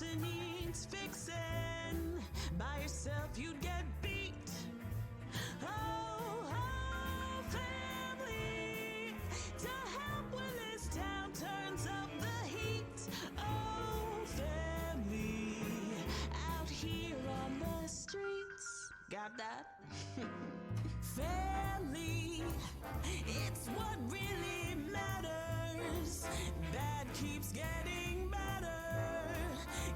person needs fixing. By yourself, you'd get beat. Oh, family, to help when this town turns up the heat. Oh, family, out here on the streets. Got that? Family, it's what really matters. That keeps getting better.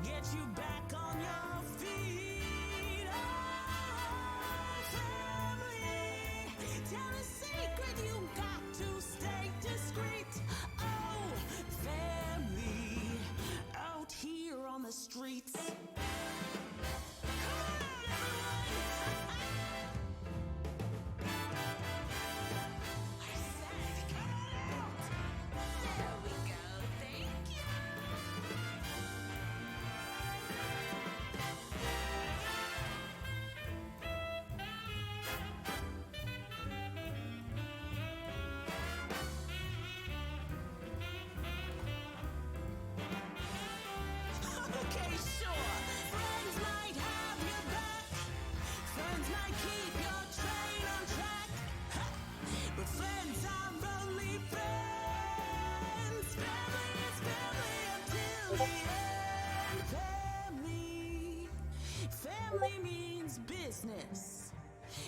Get you back on your feet. Oh, family, tell a secret, you got to stay discreet. Oh, family, out here on the streets. Okay, sure. Friends might have your back. Friends might keep your train on track. Ha! But friends are only friends. Family is family until the end. Family means business.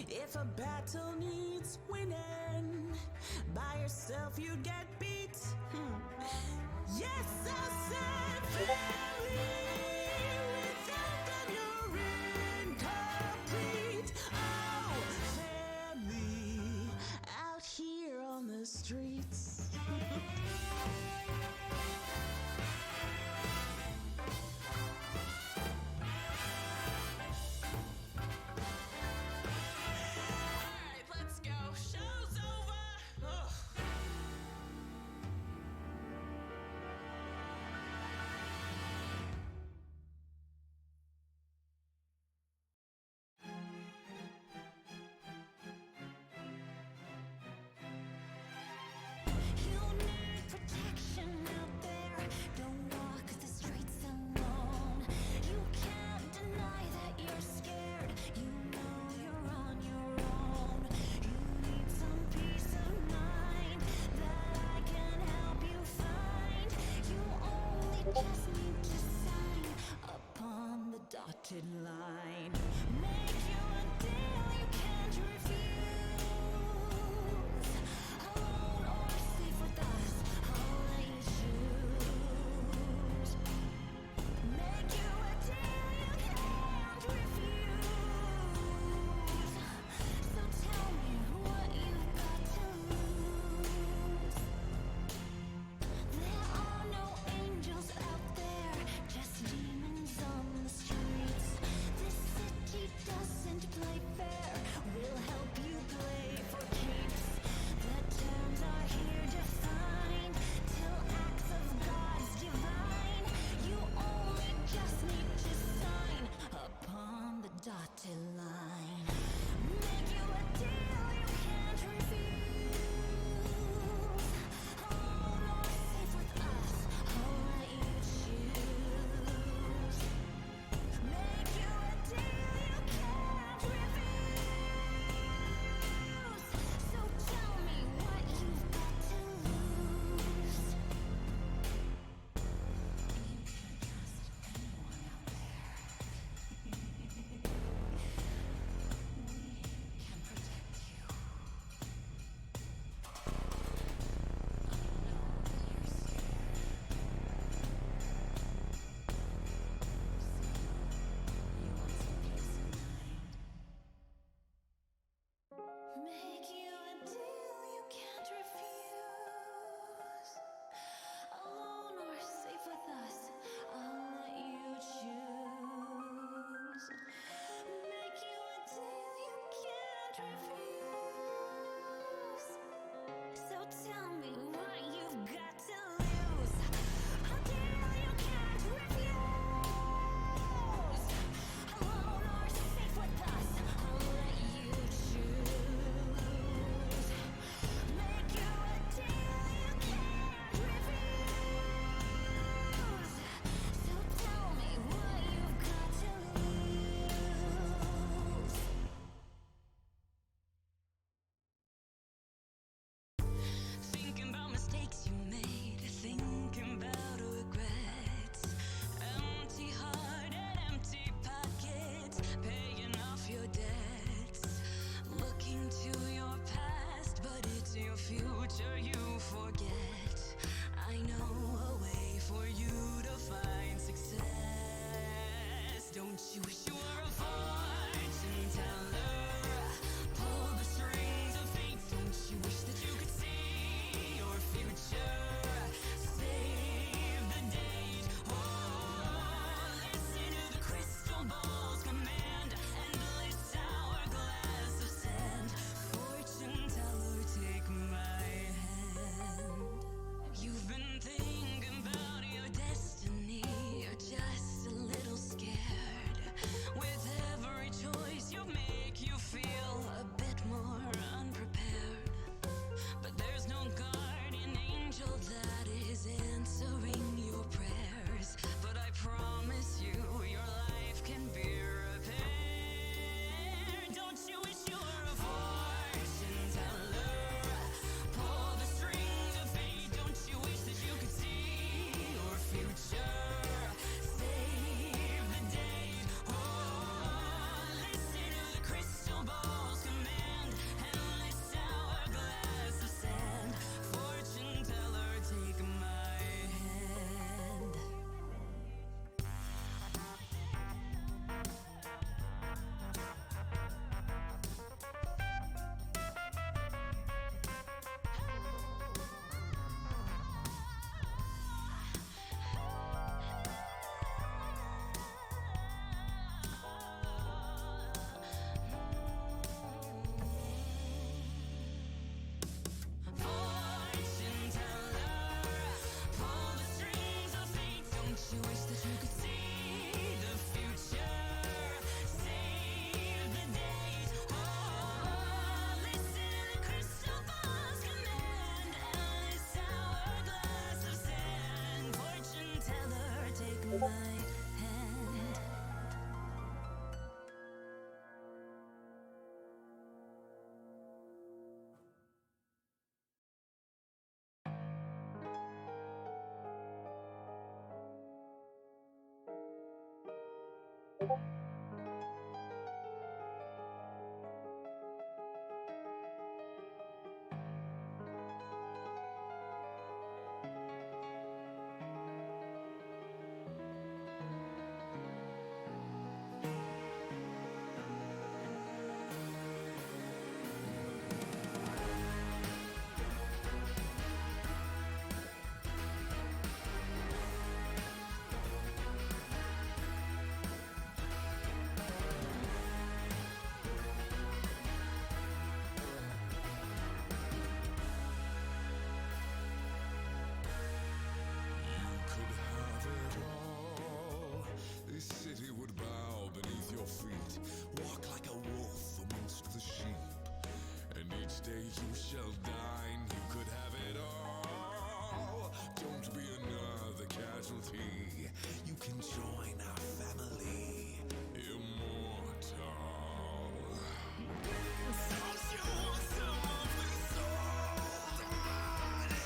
If a battle needs winning, by yourself you'd get beat. Yes, I said family. Without them you're incomplete. Oh, family, out here on the streets. Alright, let's go. Show's over. Ugh. You shall dine, you could have it all. Don't be another casualty. You can join our family. Immortal. Don't you want some of this old money?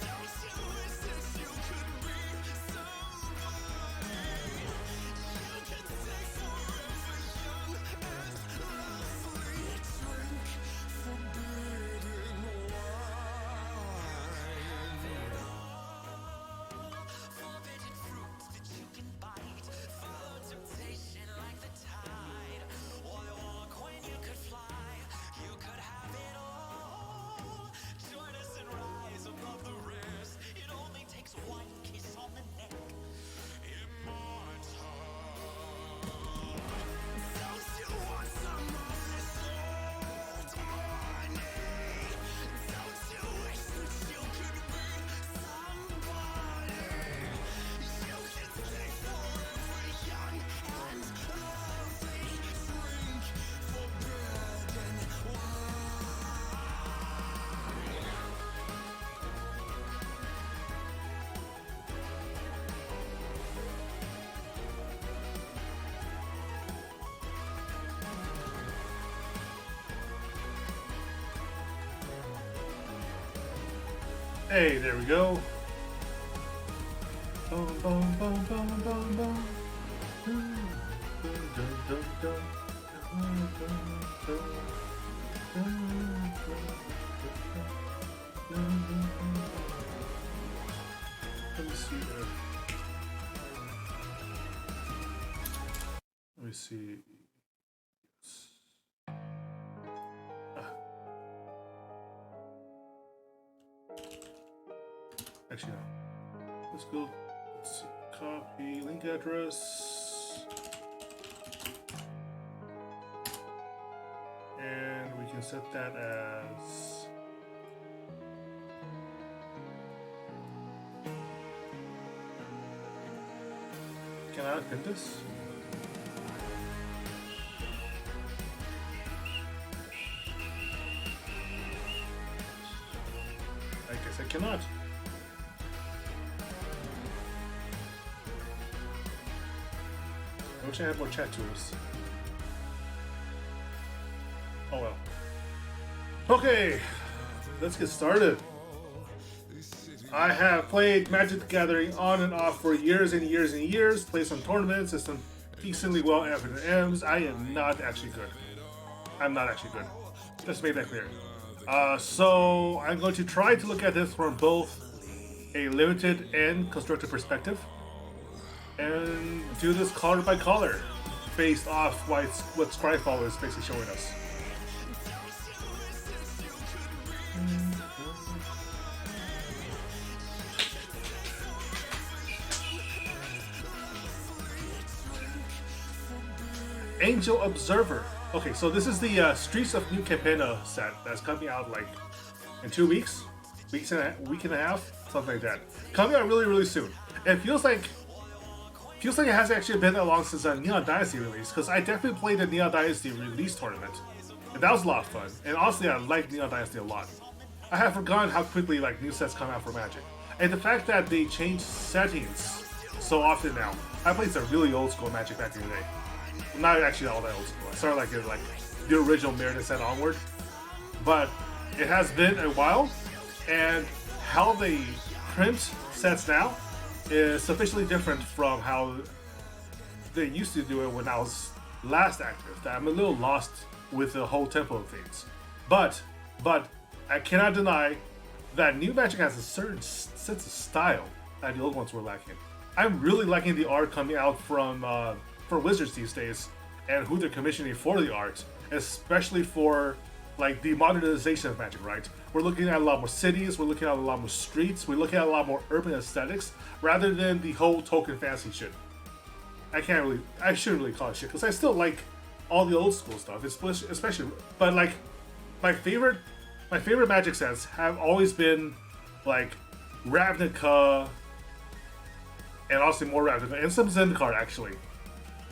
Don't you wish that you could be somebody? You can stay forever young and lovely. Drink forbidden wine. Forbidden fruits that you can bite. Follow temptation like the tide. Why walk when you could fly? You could have it all. Join us and rise above the rest. It only takes one kiss on the neck. Immortal. Don't you want some of this old money? Don't you wish that you could be somebody? You can stay forever young and lovely. Drink forbidden Hey, there we go. Boom, boom, boom, boom, boom, boom. Dun, dun, dun, dun, dun. Dun, dun, dun. Dun, dun, dun, dun. Let me see there. Let me see. Actually, no. Let's go. Let's see. Copy link address. And we can set that as. Can I print this? I guess I cannot. I wish I had more chat tools. Oh well. Okay, let's get started. I have played Magic the Gathering on and off for years and years and years. Played some tournaments and some decently well FNMs. I am not actually good. I'm not actually good. Just made that clear. So I'm going to try to look at this from both a limited and constructive perspective, and do this color by color, based off what Scryfall is basically showing us. Angel Observer. Okay, so this is the Streets of New Capenna set that's coming out like in 2 weeks, week and a half, something like that. Coming out really, really soon. It feels like it hasn't actually been that long since Neon Dynasty released, because I definitely played the Neon Dynasty release tournament, and that was a lot of fun. And honestly, I like Neon Dynasty a lot. I have forgotten how quickly like new sets come out for Magic, and the fact that they changed settings so often now. I played some really old school Magic back in the day. Not actually all that old school. I started like in like the original Meredith set onward. But it has been a while, and how they print sets now is sufficiently different from how they used to do it when I was last active, that I'm a little lost with the whole tempo of things. But I cannot deny that new Magic has a certain sense of style that the old ones were lacking. I'm really liking the art coming out from for Wizards these days, and who they're commissioning for the art, especially for like the modernization of Magic, right? We're looking at a lot more cities, we're looking at a lot more streets, we're looking at a lot more urban aesthetics, rather than the whole token fantasy shit. I shouldn't really call it shit, because I still like all the old school stuff, especially, but like, my favorite Magic sets have always been like Ravnica, and also more Ravnica, and some Zendikar actually.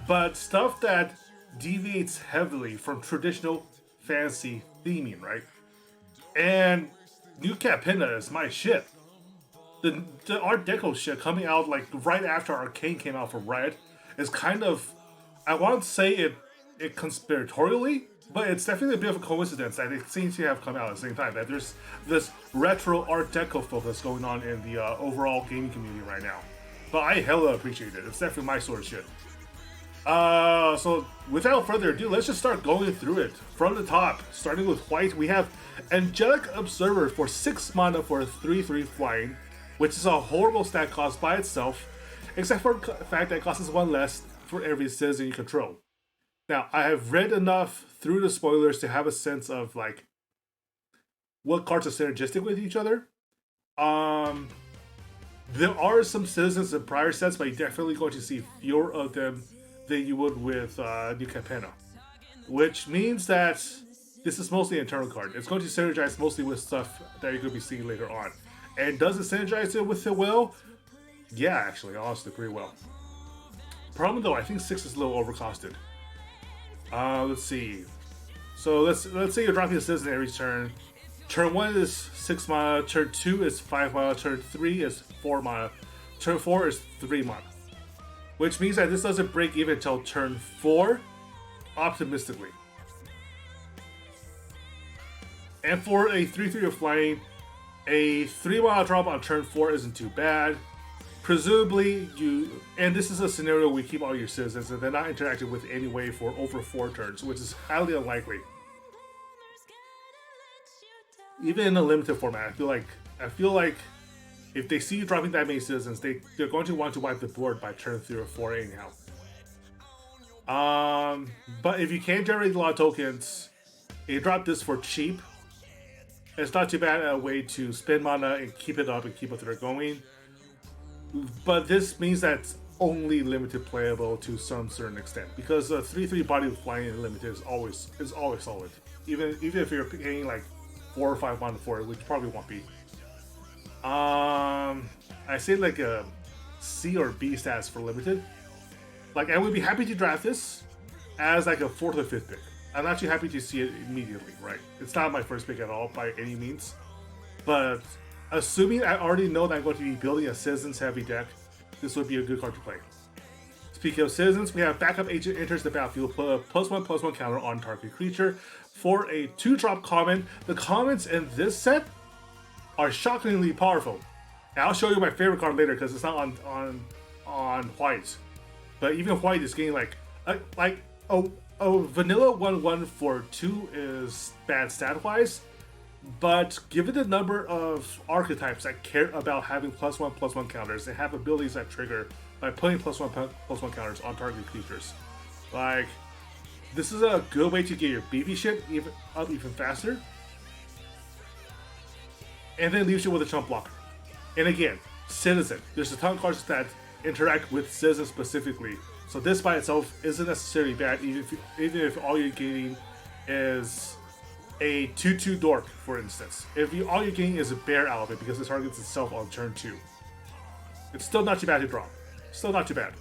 But stuff that deviates heavily from traditional fantasy theming, right? And new Capenna is my shit. The Art Deco shit coming out like right after Arcane came out from Riot is kind of, I won't say it conspiratorially, but it's definitely a bit of a coincidence that it seems to have come out at the same time. That there's this retro Art Deco focus going on in the overall gaming community right now. But I hella appreciate it. It's definitely my sort of shit. So without further ado, let's just start going through it. From the top, starting with white, we have Angelic Observer for 6 mana for a 3/3 flying, which is a horrible stat cost by itself, except for the fact that it costs 1 less for every citizen you control. Now, I have read enough through the spoilers to have a sense of like what cards are synergistic with each other. There are some citizens in prior sets, but you're definitely going to see fewer of them than you would with new Capenna, which means that this is mostly an internal card. It's going to synergize mostly with stuff that you're going to be seeing later on. And does it synergize it with it well? Yeah, actually, honestly, pretty well. Problem though, I think 6 is a little overcosted. Let's see. So let's say you're dropping a citizen every turn. Turn 1 is 6 mana, turn 2 is 5 mana, turn 3 is 4 mana, turn 4 is 3 mana. Which means that this doesn't break even until turn 4, optimistically. And for a 3/3 of flying, a 3 mana drop on turn 4 isn't too bad. Presumably, and this is a scenario where you keep all your citizens and they're not interacting with any way for over 4 turns, which is highly unlikely. Even in a limited format, I feel like if they see you dropping that many citizens, they're going to want to wipe the board by turn 3 or 4 anyhow. But if you can generate a lot of tokens, and you drop this for cheap, it's not too bad a way to spend mana and keep it up and keep what they're going. But this means that it's only limited playable to some certain extent, because a 3/3 body with flying and limited is always solid. Even if you're paying like 4 or 5 mana for it, which probably won't be. I say like a C or B stats for limited. Like, I would be happy to draft this as like a 4th or 5th pick. I'm actually happy to see it immediately, right? It's not my first pick at all by any means. But assuming I already know that I'm going to be building a citizens heavy deck, this would be a good card to play. Speaking of citizens, we have Backup Agent enters the battlefield, put a +1/+1 counter on target creature for a 2-drop common. The commons in this set are shockingly powerful. And I'll show you my favorite card later because it's not on white. But even white is getting like a vanilla 1/1 for 2 is bad stat wise. But given the number of archetypes that care about having +1/+1 counters and have abilities that trigger by putting +1/+1 counters on target creatures, like, this is a good way to get your BB shit even faster. And then leaves you with a chump blocker. And again, Citizen. There's a ton of cards that interact with Citizen specifically. So this by itself isn't necessarily bad, even if all you're getting is a 2/2 dork, for instance. If all you're getting is a bear out of it because it targets itself on turn 2. It's still not too bad to draw. Still not too bad.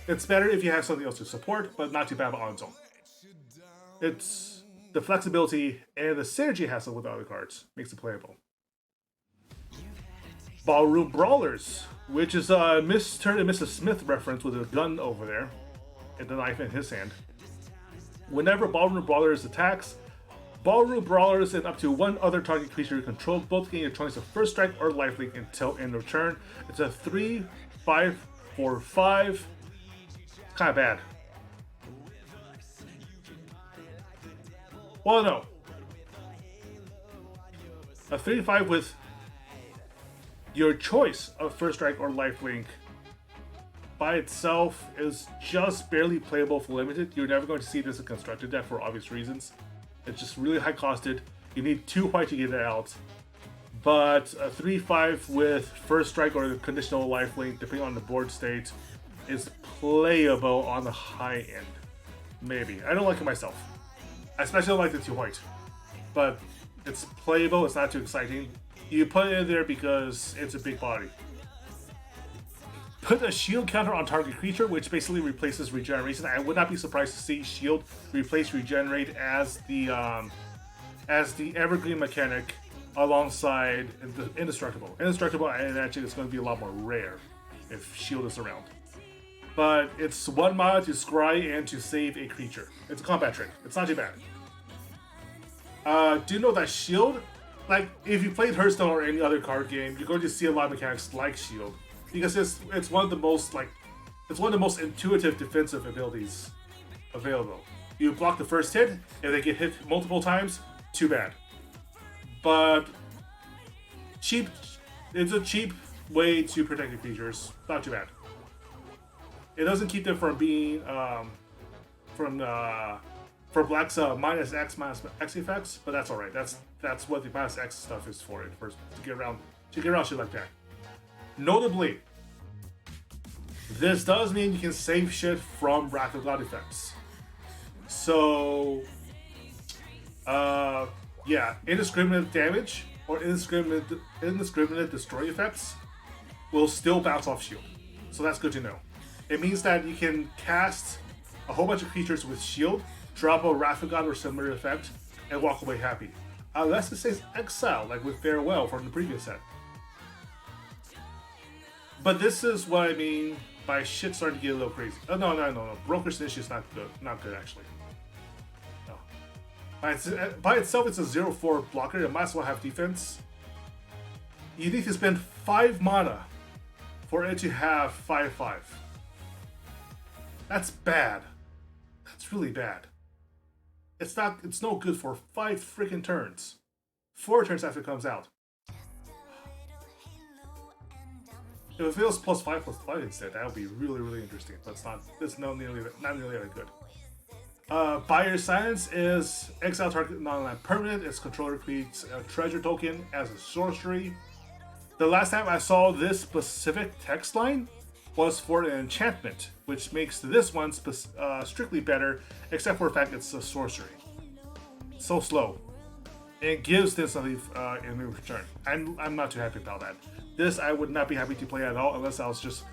It's better if you have something else to support, but not too bad on its own. It's the flexibility and the synergy it has with other cards makes it playable. Ballroom Brawlers, which is a Mr. and Mrs. Smith reference with a gun over there and the knife in his hand. Whenever Ballroom Brawlers attacks, Ballroom Brawlers and up to one other target creature you control both gain a choice of first strike or lifelink until end of turn. It's a 3/5/4/5. Kind of bad. Well, no. A 3/5 with your choice of first strike or lifelink by itself is just barely playable for limited. You're never going to see this in constructed deck for obvious reasons. It's just really high costed. You need 2 white to get it out. But a 3/5 with first strike or conditional lifelink, depending on the board state, is playable on the high end. Maybe. I don't like it myself. I especially don't like the 2 white. But it's playable, it's not too exciting. You put it in there because it's a big body. Put a shield counter on target creature, which basically replaces regeneration. I would not be surprised to see shield replace regenerate as the evergreen mechanic alongside the indestructible. Indestructible, I imagine it's going to be a lot more rare if shield is around. But it's 1 mana to scry and to save a creature. It's a combat trick. It's not too bad. Do you know that shield? Like, if you played Hearthstone or any other card game, you're going to see a lot of mechanics like shield, because it's one of the most intuitive defensive abilities available. You block the first hit, if they get hit multiple times, too bad. But it's a cheap way to protect your creatures. Not too bad. It doesn't keep them from being for Black's minus X effects, but that's alright. That's what the minus X stuff is for. To get around shit like that. Notably, this does mean you can save shit from Wrath of God effects. So, yeah, indiscriminate damage or indiscriminate destroy effects will still bounce off shield. So that's good to know. It means that you can cast a whole bunch of creatures with shield, drop a Wrath of God or similar effect, and walk away happy. Unless it says Exile, like with Farewell from the previous set. But this is what I mean by shit starting to get a little crazy. Oh, no. Broker's Niche is not good actually. No. By itself, it's a 0/4 blocker. It might as well have defense. You need to spend 5 mana for it to have 5/5. That's bad. That's really bad. It's no good for 5 freaking turns. 4 turns after it comes out. If it was +5/+5 instead, that would be really, really interesting. But it's not. It's not nearly that good. Buyer's Silence is exile target non-land permanent. Its controller creates a treasure token as a sorcery. The last time I saw this specific text line was for an enchantment, which makes this one strictly better, except for the fact it's a sorcery. So slow. And it gives this something in return. I'm not too happy about that. This I would not be happy to play at all unless I was just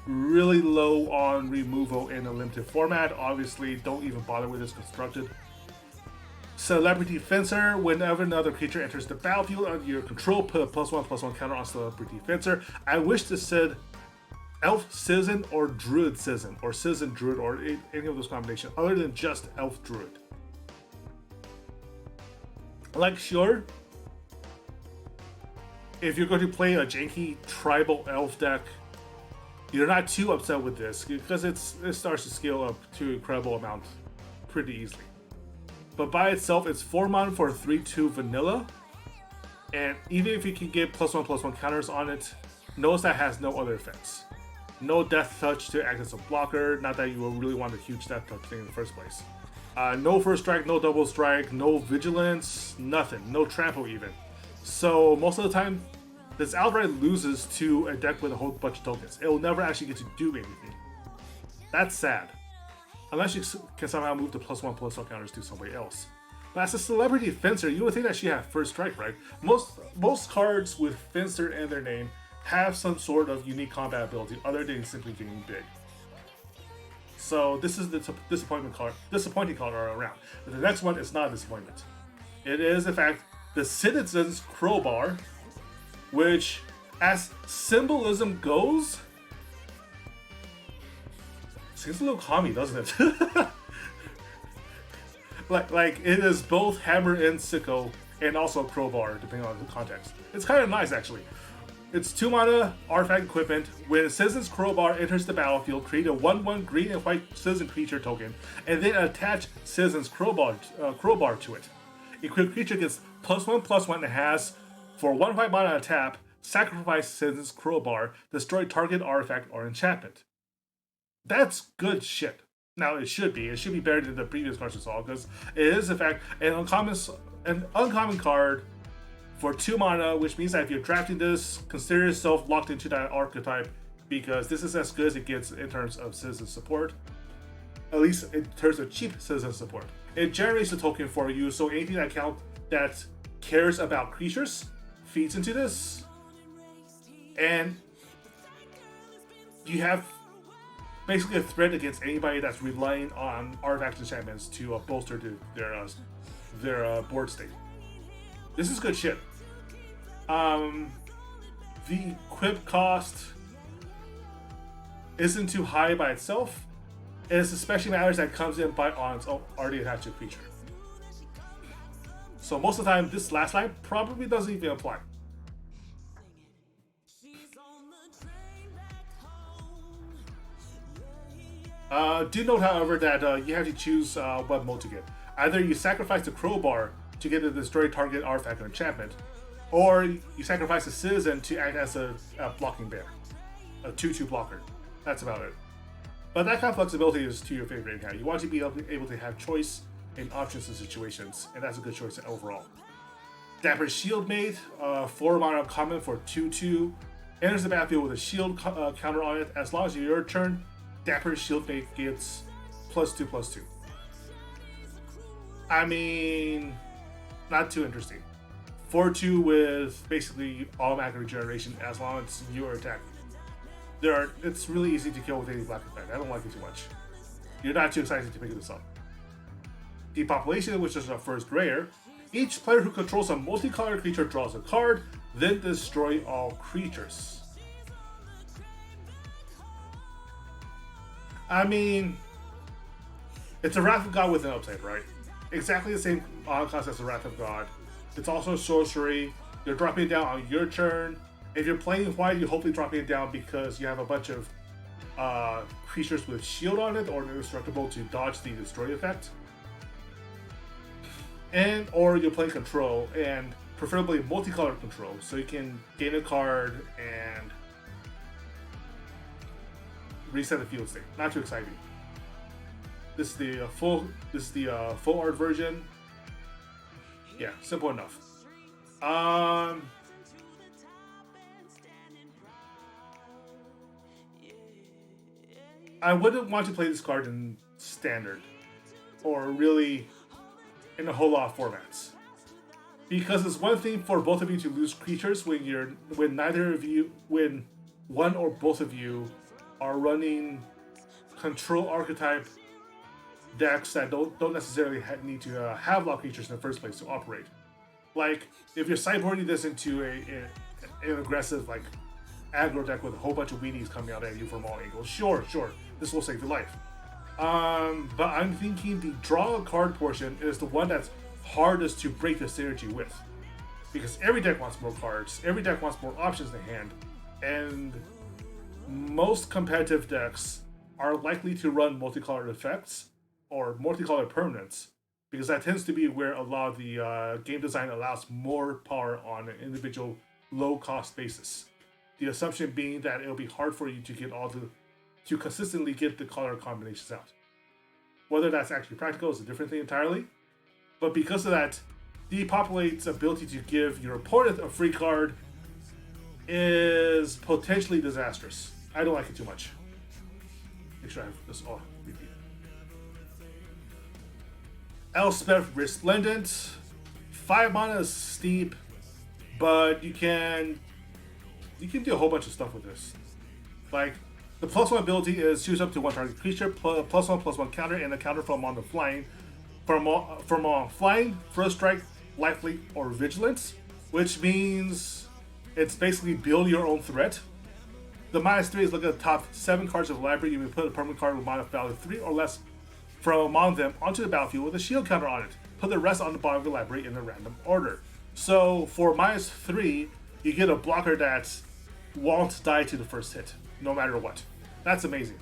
really low on removal in a limited format. Obviously, don't even bother with this constructed. Celebrity Fencer. Whenever another creature enters the battlefield under your control, put a +1/+1 counter on Celebrity Fencer. I wish this said Elf Citizen or Druid Citizen, or Citizen Druid, or any of those combinations, other than just Elf Druid. Like, sure, if you're going to play a janky tribal elf deck, you're not too upset with this, because it starts to scale up to an incredible amount pretty easily. But by itself, it's 4 mana for 3/2 vanilla, and even if you can get +1/+1 counters on it, notice that has no other effects. No Death Touch to act as a blocker, not that you will really want a huge Death Touch thing in the first place. No First Strike, no Double Strike, no Vigilance, nothing, no Trample even. So most of the time, this outright loses to a deck with a whole bunch of tokens. It will never actually get to do anything. That's sad. Unless you can somehow move the +1/+1 counters to somebody else. But as a Celebrity Fencer, you would think that she had First Strike, right? Most cards with Fencer in their name have some sort of unique combat ability other than simply getting big. So this is the disappointing card all around. But the next one is not a disappointment. It is, in fact, the Citizen's Crowbar, which as symbolism goes, seems a little commie, doesn't it? like it is both hammer and sickle, and also crowbar, depending on the context. It's kind of nice, actually. It's 2 mana artifact equipment. When Citizen's Crowbar enters the battlefield, create a 1/1 green and white Citizen creature token, and then attach Citizen's Crowbar to it. Equipped creature gets +1/+1 and has, for 1 white mana tap, sacrifice Citizen's Crowbar, destroy target artifact or enchantment. That's good shit. Now it should be better than the previous cards we saw, because it is in fact an uncommon card for 2 mana, which means that if you're drafting this, consider yourself locked into that archetype, because this is as good as it gets in terms of citizen support. At least in terms of cheap citizen support. It generates a token for you, so anything that cares about creatures feeds into this. And you have basically a threat against anybody that's relying on artifact enchantments to bolster their board state. This is good shit. The equip cost isn't too high by itself. It especially matters that it comes in on its own already attached to a creature. So most of the time, this last line probably doesn't even apply. Do note, however, that you have to choose what mode to get. Either you sacrifice the crowbar to get a destroy target artifact or enchantment, or you sacrifice a citizen to act as a blocking bear, a 2/2 blocker. That's about it. But that kind of flexibility is to your favorite anyhow. You want to be able to have choice in options and situations, and that's a good choice overall. Dapper Shieldmate, 4 mana common for 2/2, enters the battlefield with a shield counter on it. As long as it's your turn, Dapper Shieldmate gets +2/+2. I mean, not too interesting. 4/2 with basically automatic regeneration as long as you are attacked. It's really easy to kill with any black effect. I don't like it too much. You're not too excited to pick this up. Depopulation, which is our first rare. Each player who controls a multicolored creature draws a card, then destroy all creatures. I mean, it's a Wrath of God with an upside, right? Exactly the same cost as the Wrath of God. It's also sorcery. You're dropping it down on your turn. If you're playing white, you're hopefully dropping it down because you have a bunch of creatures with shield on it or indestructible to dodge the destroy effect. Or you're playing control, and preferably multicolored control, so you can gain a card and reset the field state. Not too exciting. This is the full art version. Yeah, simple enough. I wouldn't want to play this card in standard, or really in a whole lot of formats, because it's one thing for both of you to lose creatures when one or both of you are running control archetype decks that don't necessarily need to have a lot of creatures in the first place to operate. Like, if you're sideboarding this into an aggressive, like, aggro deck with a whole bunch of weenies coming out at you from all angles, sure, this will save your life. But I'm thinking the draw a card portion is the one that's hardest to break the synergy with. Because every deck wants more cards, every deck wants more options in hand, and most competitive decks are likely to run multicolored effects or multicolored permanents, because that tends to be where a lot of the game design allows more power on an individual low-cost basis. The assumption being that it'll be hard for you to get to consistently get the color combinations out. Whether that's actually practical is a different thing entirely, but because of that, Depopulate's ability to give your opponent a free card is potentially disastrous. I don't like it too much. Make sure I have this all repeat. Elspeth Resplendent. 5 mana is steep, but you can do a whole bunch of stuff with this. Like, the +1 ability is choose up to 1 target creature, +1/+1 counter, and a counter from on the flying. From on flying, first strike, lifelink, or vigilance, which means It's basically build your own threat. The -3 is look at the top 7 cards of the library. You may put a permanent card with mana value 3 or less from among them onto the battlefield with a shield counter on it. Put the rest on the bottom of the library in a random order. So for -3, you get a blocker that won't die to the first hit, no matter what. That's amazing.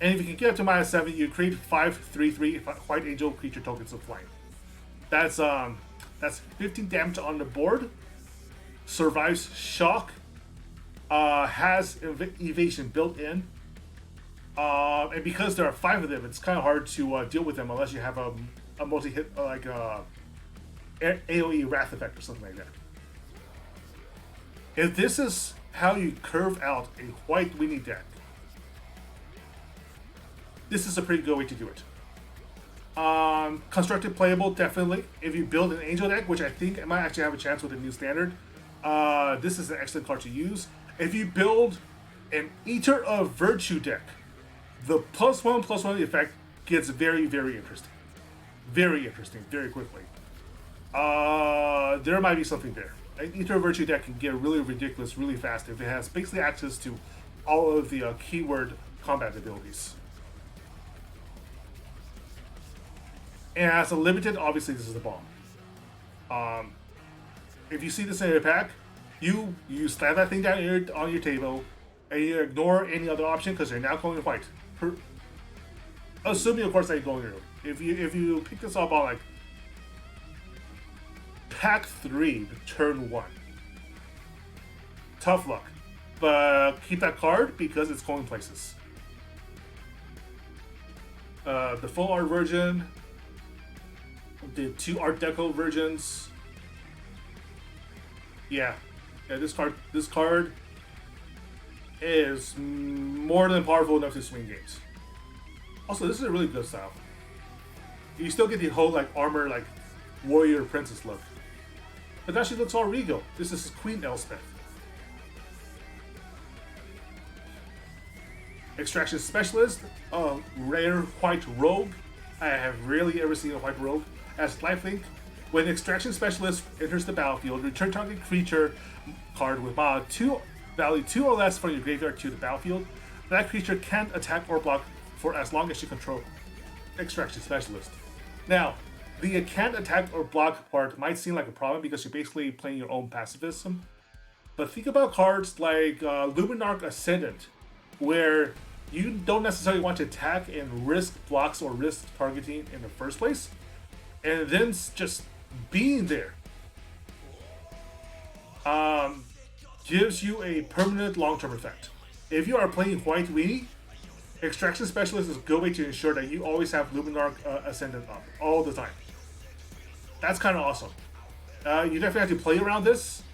And if you can get up to -7, you create 5 3/3 White Angel creature tokens of flying. That's 15 damage on the board. Survives shock. Has evasion built in. And because there are 5 of them, it's kind of hard to deal with them unless you have a multi-hit like AoE Wrath effect or something like that. If this is how you curve out a white weenie deck, this is a pretty good way to do it. Constructed playable, definitely. If you build an Angel deck, which I think it might actually have a chance with the new standard, this is an excellent card to use. If you build an Eater of Virtue deck, the +1/+1 effect gets very, very interesting. Very interesting, very quickly. There might be something there. An Eater of Virtue deck can get really ridiculous really fast if it has basically access to all of the keyword combat abilities. And as a limited, obviously this is the bomb. If you see this in your pack, you slam that thing down on your table, and you ignore any other option because you're now going to white. Assuming, of course, that you're going early. If you pick this up on like pack 3, turn 1, tough luck. But keep that card because it's going places. The full art version. The 2 Art Deco versions. Yeah, this card is more than powerful enough to swing games. Also, this is a really good style. You still get the whole like armor, like warrior princess look, but now she looks all regal. This is Queen Elspeth. Extraction Specialist, rare white rogue. I have rarely ever seen a white rogue. As lifelink, when Extraction Specialist enters the battlefield, return target creature card with mana value 2 or less from your graveyard to the battlefield. That creature can't attack or block for as long as you control Extraction Specialist. Now, the can't attack or block part might seem like a problem because you're basically playing your own pacifism. But think about cards like Luminarch Ascendant, where you don't necessarily want to attack and risk blocks or risk targeting in the first place. And then just being there gives you a permanent long-term effect. If you are playing white weenie, Extraction Specialist is a good way to ensure that you always have Luminarch Ascendant up all the time. That's kind of awesome. You definitely have to play around this.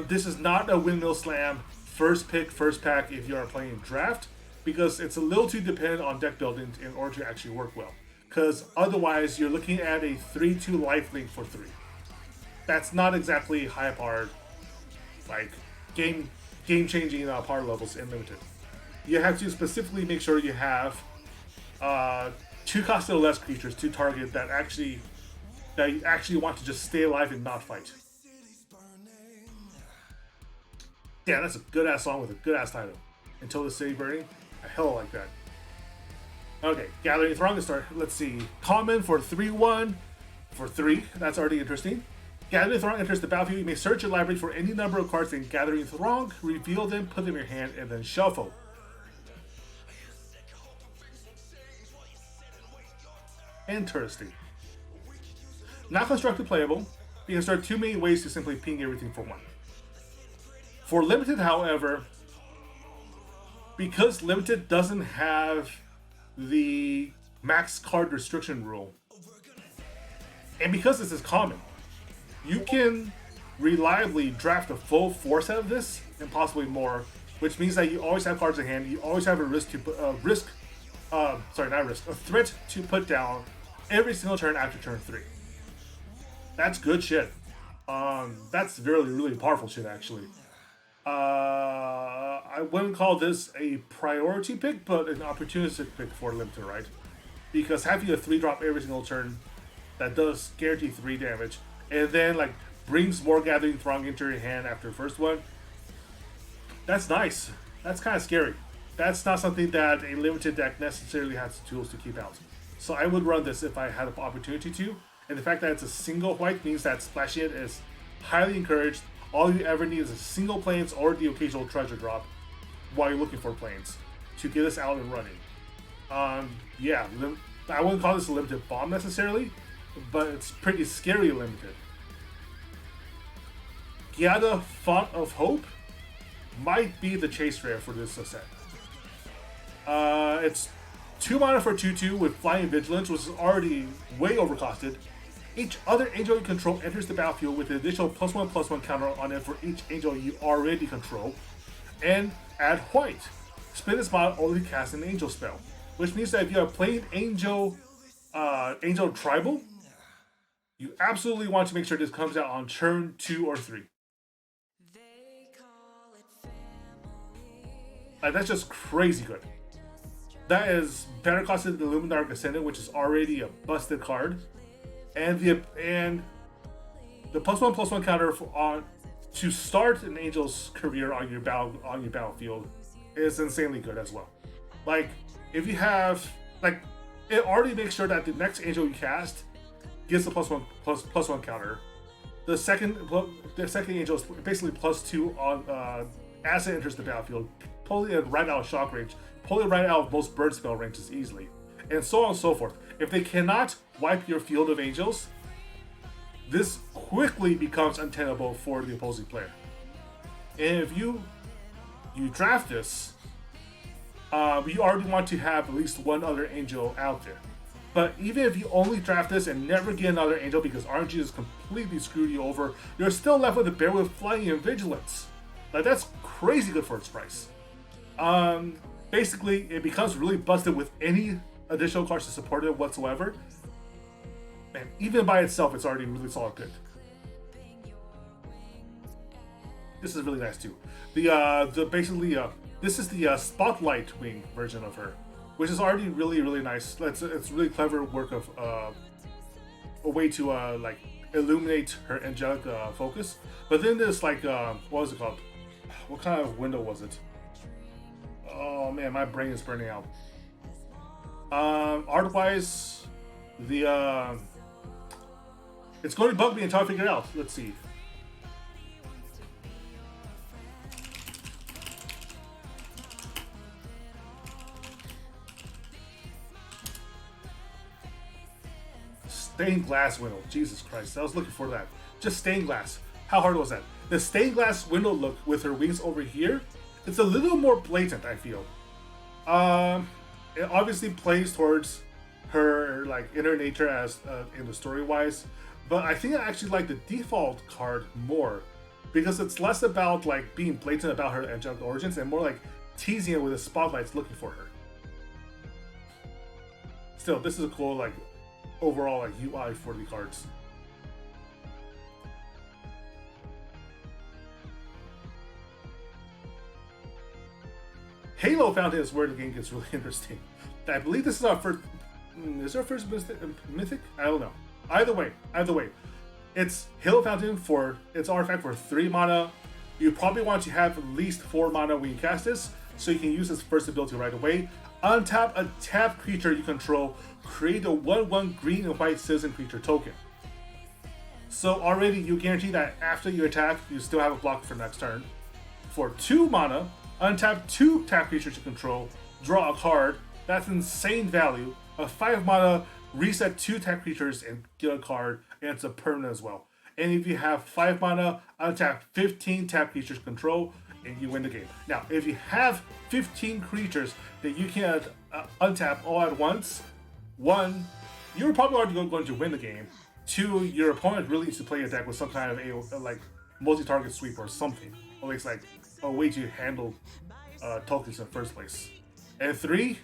This is not a Windmill Slam first pick, first pack if you are playing draft, because it's a little too dependent on deck building in order to actually work well. Because otherwise, you're looking at a 3/2 lifelink for 3. That's not exactly high powered, like game changing power levels in limited. You have to specifically make sure you have 2 cost or less creatures to target that you actually want to just stay alive and not fight. Yeah, that's a good ass song with a good ass title. Until the City Burning, I hell like that. Okay, Gathering Throng is start. Let's see. Common for 3/1 for 3. That's already interesting. Gathering Throng enters the battlefield. You may search your library for any number of cards in Gathering Throng, reveal them, put them in your hand, and then shuffle. Interesting. Not constructed playable. Because there are too many ways to simply ping everything for 1. For limited, however, because limited doesn't have the max card restriction rule, and because this is common, you can reliably draft a full 4 set of this and possibly more, which means that you always have cards in hand. You always have a threat to put down every single turn after turn 3. That's good shit. That's really, really powerful shit, actually. I wouldn't call this a priority pick, but an opportunistic pick for limited, right? Because having a 3-drop every single turn that does guarantee 3 damage, and then like brings more Gathering Throng into your hand after the first one. That's nice. That's kind of scary. That's not something that a limited deck necessarily has the tools to keep out. So I would run this if I had the opportunity to. And the fact that it's a single white means that splashing it is highly encouraged. All you ever need is a single planes or the occasional treasure drop while you're looking for planes to get us out and running. Yeah, I wouldn't call this a limited bomb necessarily, but it's pretty scary limited. Giada Font of Hope might be the chase rare for this set. It's 2 mana for 2/2 with Flying Vigilance, which is already way overcosted. Each other angel you control enters the battlefield with an additional +1/+1 counter on it for each angel you already control. And add white. Spend this mana only cast an angel spell. Which means that if you have played Angel Tribal, you absolutely want to make sure this comes out on turn 2 or 3. That's just crazy good. That is better costed than Illuminarch Ascendant, which is already a busted card. And the +1/+1 counter to start an Angel's career on your battlefield is insanely good as well. Like, if you have, like, it already makes sure that the next Angel you cast gets the +1/+1 counter. The second Angel is basically +2 on as it enters the battlefield, pulling it right out of shock range, pulling it right out of most bird spell ranges easily, and so on and so forth. If they cannot wipe your field of angels, this quickly becomes untenable for the opposing player. And if you draft this, you already want to have at least one other angel out there. But even if you only draft this and never get another angel because RNG has completely screwed you over, you're still left with a bear with Flying and Vigilance. Like, that's crazy good for its price. Basically, it becomes really busted with any additional cards to support it whatsoever. And even by itself, it's already really solid good. This is really nice too. This is the Spotlight Wing version of her, which is already really, really nice. It's really clever work of a way to like illuminate her angelic focus. But then there's like what was it called? What kind of window was it? Oh man, my brain is burning out. Art-wise, it's going to bug me until I figure it out. Let's see. Stained glass window. Jesus Christ, I was looking for that. Just stained glass. How hard was that? The stained glass window look with her wings over here, it's a little more blatant, I feel. It obviously plays towards her like inner nature as in the story wise, but I think I actually like the default card more because it's less about like being blatant about her angelic origins and more like teasing it with the spotlights looking for her. Still, this is a cool like overall like UI for the cards. Halo Fountain is where the game gets really interesting. I believe this is our first. Is there a first mythic? I don't know. Either way, it's Halo Fountain for its artifact for 3 mana. You probably want to have at least 4 mana when you cast this, so you can use this first ability right away. Untap a tapped creature you control. Create a 1/1 green and white citizen creature token. So already you guarantee that after you attack, you still have a block for next turn. For 2 mana, untap 2 tap creatures you control. Draw a card. That's insane value. A 5 mana, reset 2 tap creatures and get a card, and it's a permanent as well. And if you have 5 mana, untap 15 tap creatures control, and you win the game. Now, if you have 15 creatures that you can untap all at once, 1, you're probably already going to win the game. 2, your opponent really needs to play a deck with some kind of a like multi-target sweep or something, or at least like a way to handle tokens in the first place. And 3,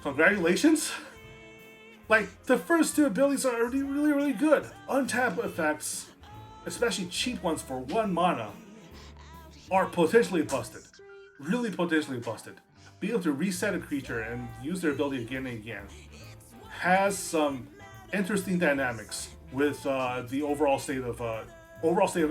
congratulations! Like, the first 2 abilities are already really, really good. Untap effects, especially cheap ones for 1 mana, are potentially busted. Really potentially busted. Being able to reset a creature and use their ability again and again has some interesting dynamics. with the overall state of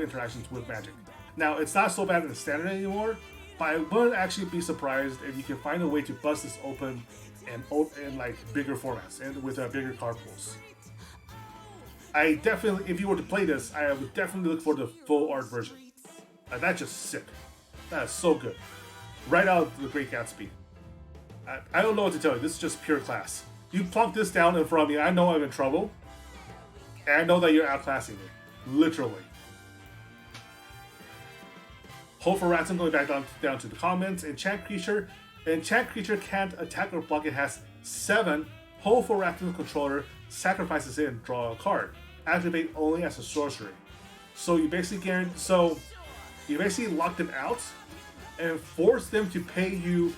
interactions with Magic. Now, it's not so bad in the standard anymore, but I wouldn't actually be surprised if you can find a way to bust this open in like bigger formats and with bigger card pools. I definitely, if you were to play this, I would definitely look for the full art version. That's just sick. That is so good. Right out of the Great Gatsby. I don't know what to tell you. This is just pure class. You plunk this down in front of me, I know I'm in trouble. And I know that you're outclassing me. Literally. Hold for ransom, going back down to the comments. Enchant creature. Enchant creature can't attack or block. It has 7. Hold for ransom controller. Sacrifices it and draw a card. Activate only as a sorcery. So you basically lock them out and force them to pay you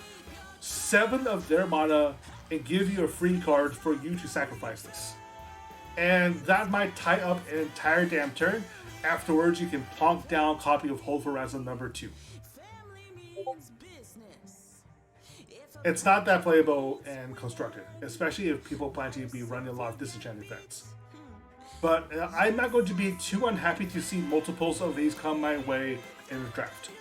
7 of their mana and give you a free card for you to sacrifice this. And that might tie up an entire damn turn. Afterwards, you can plonk down a copy of Hold for Ransom number 2. It's not that playable and constructed, especially if people plan to be running a lot of disenchant effects. But I'm not going to be too unhappy to see multiples of these come my way in the draft.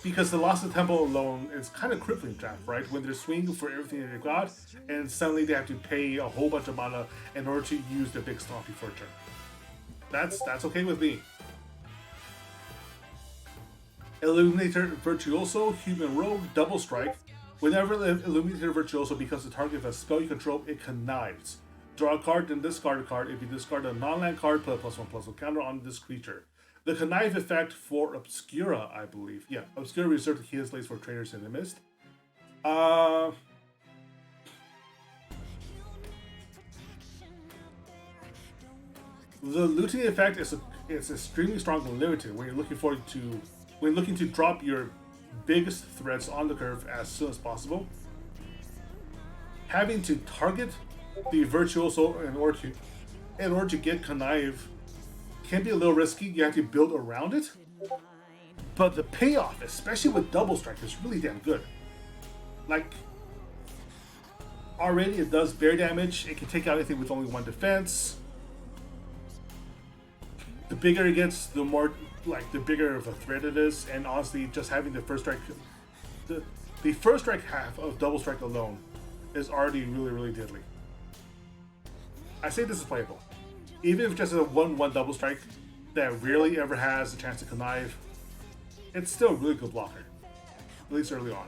Because the Lost of the Temple alone is kind of crippling draft, right? When they're swinging for everything that they've got, and suddenly they have to pay a whole bunch of mana in order to use their big stomp before turn. That's okay with me. Eliminator Virtuoso, Human Rogue, Double Strike. Whenever Eliminator Virtuoso becomes the target of a spell you control, it connives. Draw a card, then discard a card. If you discard a non-land card, put a +1/+1 counter on this creature. The connive effect for Obscura, I believe. Yeah, Obscura reserved the Healing Slates for Traders in the Mist. The looting effect is extremely strong and limited when you're looking to drop your biggest threats on the curve as soon as possible. Having to target the Virtuoso in order to get connive can be a little risky. You have to build around it, but the payoff, especially with Double Strike, is really damn good. Like, already it does bear damage. It can take out anything with only 1 defense. The bigger it gets, the bigger of a threat it is. And honestly, just having the first strike, the first strike half of Double Strike alone is already really, really deadly. I say this is playable. Even if just a 1/1 Double Strike that rarely ever has a chance to connive, it's still a really good blocker, at least early on.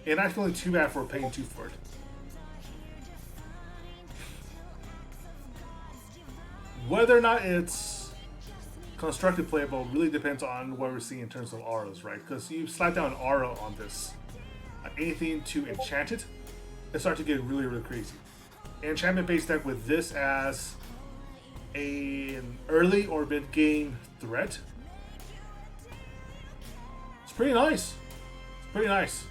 And not feeling too bad for paying 2 for it. Whether or not it's constructed playable really depends on what we're seeing in terms of auras, right? Because you slap down an aura on this, anything to enchant it, it starts to get really, really crazy. An enchantment-based deck with this as an early or mid-game threat, it's pretty nice. It's pretty nice.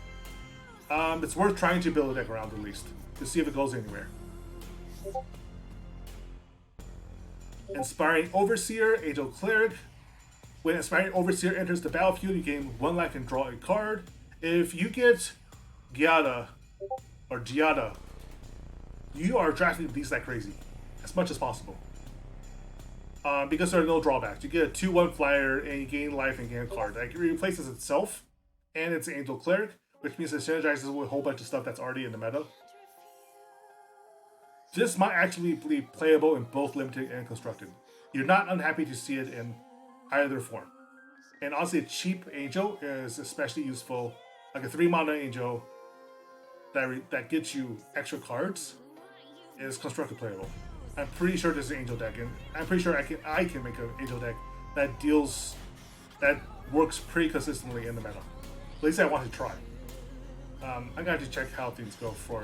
It's worth trying to build a deck around at least to see if it goes anywhere. Inspiring Overseer, Angel Cleric. When Inspiring Overseer enters the battlefield, you gain 1 life and draw a card. If you get Giada, you are drafting these like crazy, as much as possible. Because there are no drawbacks. You get a 2/1 flyer and you gain life and gain a card. Like, it replaces itself, and it's Angel Cleric, which means it synergizes with a whole bunch of stuff that's already in the meta. This might actually be playable in both limited and constructed. You're not unhappy to see it in either form. And honestly, a cheap angel is especially useful. Like a 3 mana angel that gets you extra cards is constructed playable. I'm pretty sure there's an angel deck, and I'm pretty sure I can make an angel deck that works pretty consistently in the meta. At least I want to try. I'm gonna have to check how things go for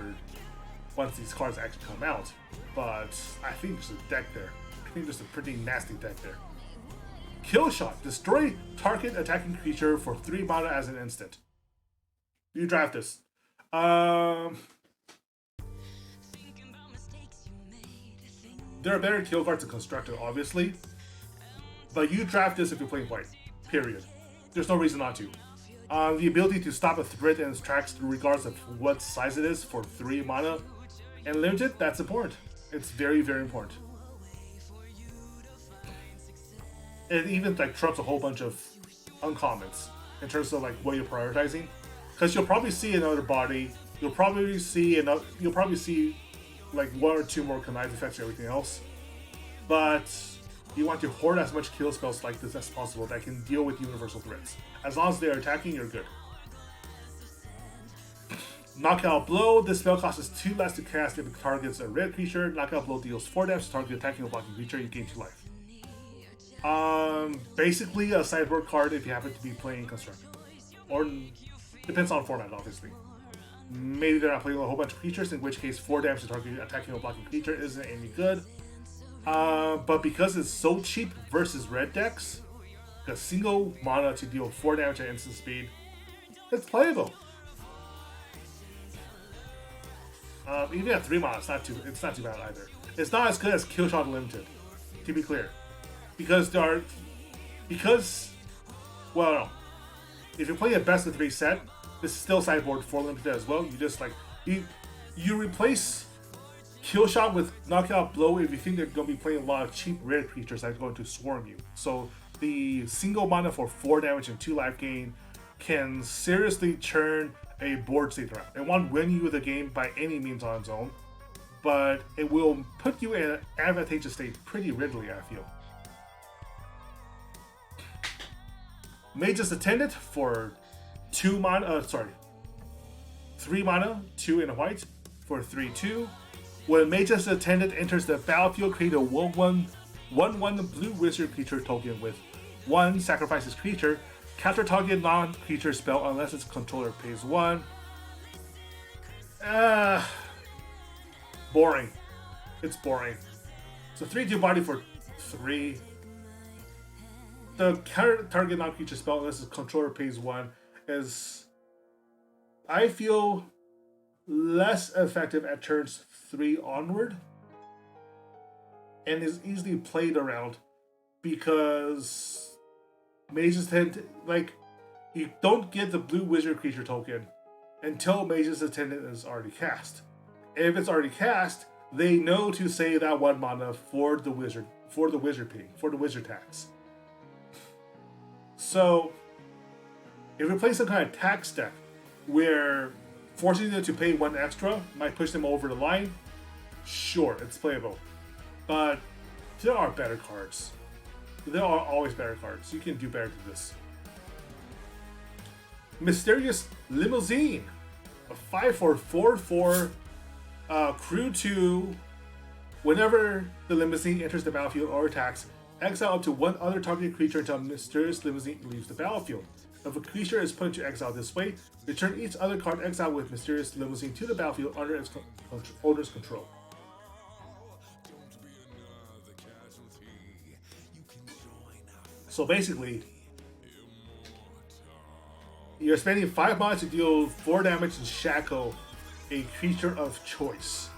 once these cards actually come out, but I think there's a deck there. I think there's a pretty nasty deck there. Kill Shot. Destroy target attacking creature for 3 mana as an instant. You draft this. There are better kill cards in constructed, obviously, but you draft this if you're playing white. Period. There's no reason not to. The ability to stop a threat in its tracks regardless of what size it is for 3 mana and limited, that's important. It's very, very important. It even like trumps a whole bunch of uncommons in terms of like what you're prioritizing, because you'll probably see another body. You'll probably see like one or two more connive effects and everything else, but you want to hoard as much kill spells like this as possible that can deal with universal threats. As long as they're attacking, you're good. Knockout Blow. This spell costs 2 less to cast if it targets a red creature. Knockout Blow deals 4 damage to target attacking or blocking creature. You gain 2 life. Basically a sideboard card if you happen to be playing Construct. Or, depends on format, obviously. Maybe they're not playing a whole bunch of creatures, in which case 4 damage to target attacking or blocking creature isn't any good. But because it's so cheap versus red decks, a single mana to deal 4 damage at instant speed, it's playable. Even at 3 mana, it's not too bad either. It's not as good as Killshot Limited, to be clear, because no. If you're playing a best of 3 set, this is still sideboard for limited as well. You just like you replace Killshot with Knockout Blow if you think they're going to be playing a lot of cheap red creatures that are going to swarm you. So the single mana for 4 damage and 2 life gain can seriously turn a board state around. It won't win you the game by any means on its own, but it will put you in an advantageous state pretty readily, I feel. Mage's Attendant for 3 mana, 2 in a white for 3/2. When Mage's Attendant enters the battlefield, create a 1/1 blue wizard creature token with 1 sacrifices creature. Counter target non-creature spell unless its controller pays 1. Boring. It's boring. So 3/2 body for 3. The counter target non-creature spell unless its controller pays 1 is, I feel, less effective at turns 3 onward, and is easily played around because Mage's Attendant, like, you don't get the blue wizard creature token until Mage's Attendant is already cast. If it's already cast, they know to say that 1 mana for the wizard tax. So, if you're playing some kind of tax deck where forcing them to pay 1 extra might push them over the line, sure, it's playable. But there are better cards. There are always better cards. You can do better than this. Mysterious Limousine. A 5 for 4/4 crew 2. Whenever the Limousine enters the battlefield or attacks, exile up to 1 other targeted creature until Mysterious Limousine leaves the battlefield. If a creature is put into exile this way, return each other card exiled with Mysterious Limousine to the battlefield under its owner's control. So basically, you're spending 5 mana to deal 4 damage and shackle a creature of choice.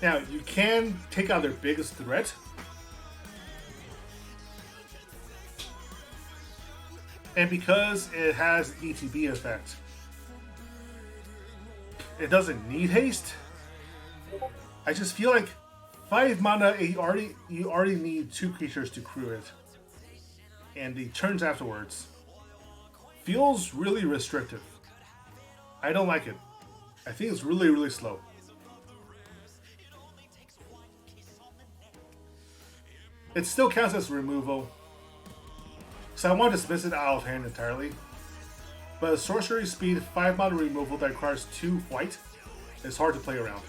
Now, you can take out their biggest threat, and because it has ETB effect, it doesn't need haste. I just feel like 5 mana, you already need 2 creatures to crew it, and the turns afterwards feels really restrictive. I don't like it. I think it's really, really slow. It still counts as removal, so I want to dismiss it out of hand entirely. But a sorcery speed 5 mana removal that requires 2 white is hard to play around.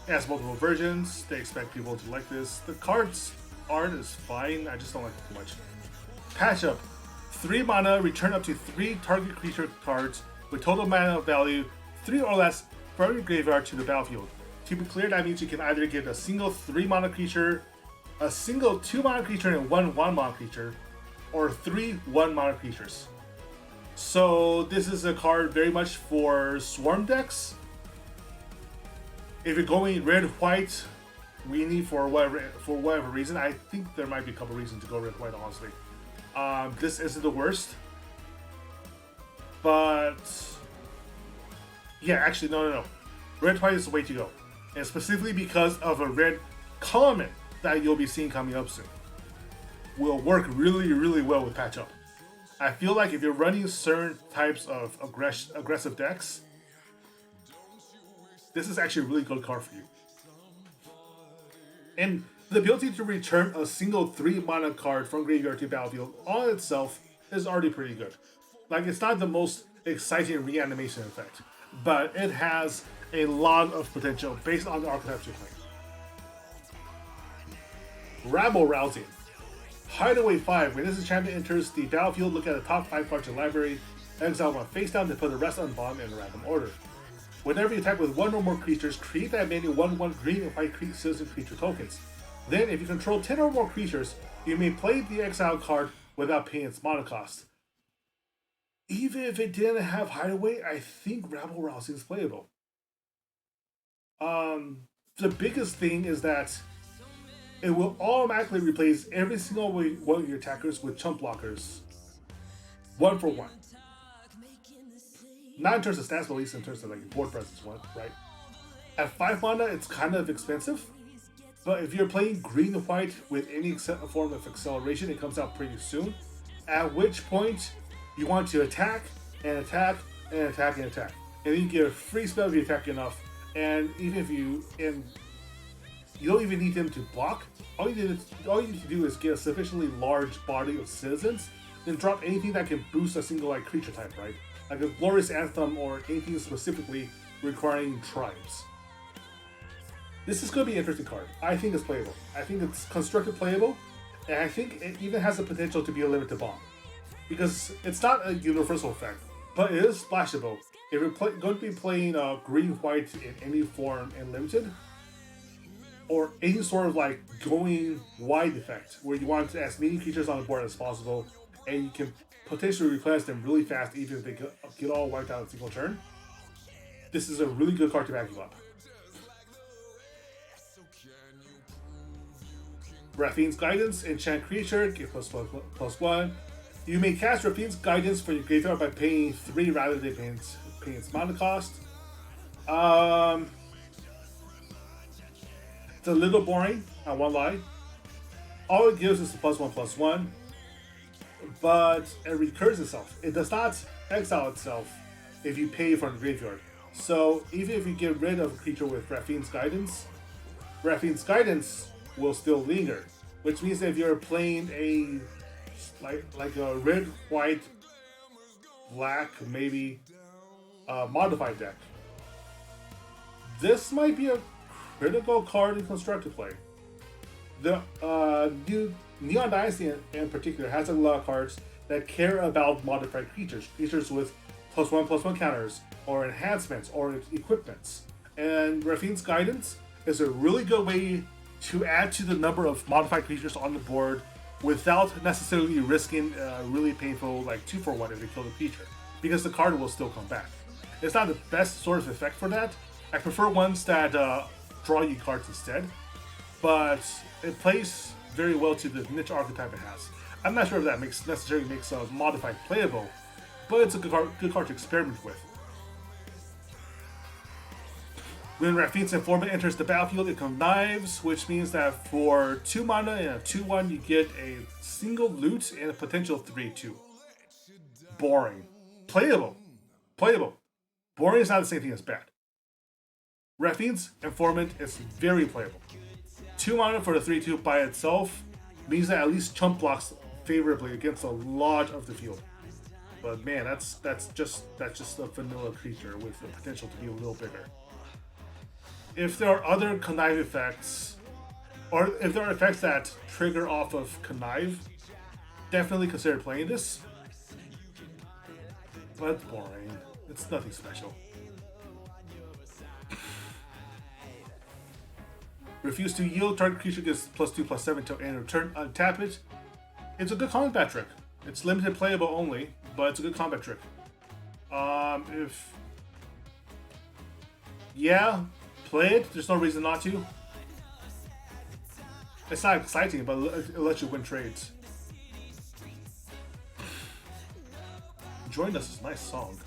It has multiple versions. They expect people to like this. The card's art is fine. I just don't like it too much. Patch up. 3 mana, return up to 3 target creature cards with total mana value 3 or less from your graveyard to the battlefield. To be clear, that means you can either get a single 3 mana creature, a single 2 mana creature, and 1 mana creature, or 3 1 mana creatures. So this is a card very much for swarm decks. If you're going red-white, weenie for whatever reason, I think there might be a couple reasons to go red-white, honestly. This isn't the worst, but Yeah, actually, no. Red white is the way to go. And specifically because of a red common that you'll be seeing coming up soon. Will work really, really well with patch up. I feel like if you're running certain types of aggressive decks, this is actually a really good card for you. And the ability to return a single 3-mana card from graveyard to battlefield on itself is already pretty good. Like, it's not the most exciting reanimation effect, but it has a lot of potential based on the archetypes you're playing. Rabble Rousing. Hideaway 5. When this enchantment enters the battlefield, look at the top 5 cards in the library, exile one face down, and put the rest on the bottom in a random order. Whenever you attack with one or more creatures, create that many 1/1 green and white citizen creature tokens. Then, if you control 10 or more creatures, you may play the exile card without paying its mana cost. Even if it didn't have Hideaway, I think Rabble Rousing is playable. The biggest thing is that it will automatically replace every single one of your attackers with chump blockers. 1 for 1. Not in terms of stats, but at least in terms of like board presence, right? At 5 mana, it's kind of expensive. But if you're playing green and white with any form of acceleration, it comes out pretty soon. At which point, you want to attack, and attack, and attack, and attack. And then you get a free spell if you attack enough. And even if you don't even need them to block. All you need to do is get a sufficiently large body of citizens, then drop anything that can boost a single like creature type, right? Like a Glorious Anthem or anything specifically requiring tribes. This is going to be an interesting card. I think it's playable. I think it's constructed playable, and I think it even has the potential to be a limited bomb. Because it's not a universal effect, but it is splashable. If you're going to be playing green-white in any form and limited, or any sort of like going wide effect, where you want as many creatures on the board as possible, and you can potentially replenish them really fast even if they get all wiped out in a single turn, this is a really good card to back you up. Raphine's Guidance, enchant creature, give +1/+1. You may cast Raphine's Guidance for your graveyard by paying 3 rather than paying its mana cost. It's a little boring, I won't lie. All it gives is a +1/+1, but it recurs itself. It does not exile itself if you pay from the graveyard. So even if you get rid of a creature with Raphine's Guidance will still linger, which means that if you're playing a like a red, white, black, maybe modified deck, this might be a critical card in constructed play. The new Neon Dynasty in particular has a lot of cards that care about modified creatures with +1/+1 counters, or enhancements, or equipments. And Raphine's Guidance is a really good way to add to the number of modified creatures on the board without necessarily risking really painful like 2-for-1 if they kill the creature, because the card will still come back. It's not the best sort of effect for that. I prefer ones that draw you cards instead, but it plays very well to the niche archetype it has. I'm not sure if that necessarily makes modified playable, but it's a good card to experiment with. When Raphine's Informant enters the battlefield, it connives, which means that for 2 mana and a 2/1, you get a single loot and a potential 3/2. Boring. Playable. Boring is not the same thing as bad. Raphine's Informant is very playable. 2 mana for the 3/2 by itself means that at least chump blocks favorably against a lot of the field. But man, that's just a vanilla creature with the potential to be a little bigger. If there are other connive effects, or if there are effects that trigger off of connive, definitely consider playing this. But it's boring. It's nothing special. Refuse to yield. Target creature gets +2/+7 till end of turn. Untap it. It's a good combat trick. It's limited playable only, but it's a good combat trick. Play it. There's no reason not to. It's not exciting, but it lets you win trades. Join Us is a nice song.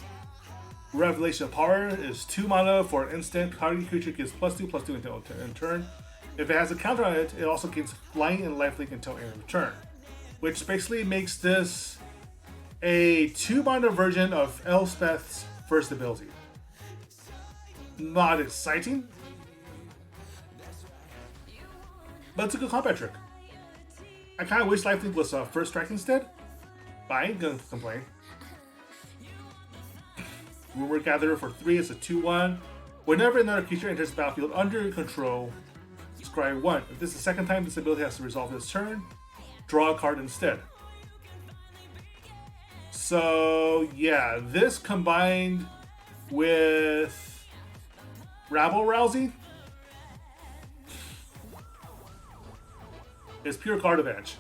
Revelation of Power is 2 mana for an instant. Target creature gets +2/+2 until end of turn. If it has a counter on it, it also gains flying and lifelink until end of turn. Which basically makes this a 2 mana version of Elspeth's first ability. Not exciting, but it's a good combat trick. I kind of wish lifelink was first strike instead, but I ain't gonna complain. Rumor Gatherer for 3 is a 2/1. Whenever another creature enters the battlefield under your control, scry 1. If this is the second time this ability has to resolve this turn, draw a card instead. So yeah, this combined with Rabble Rousey is pure card advantage.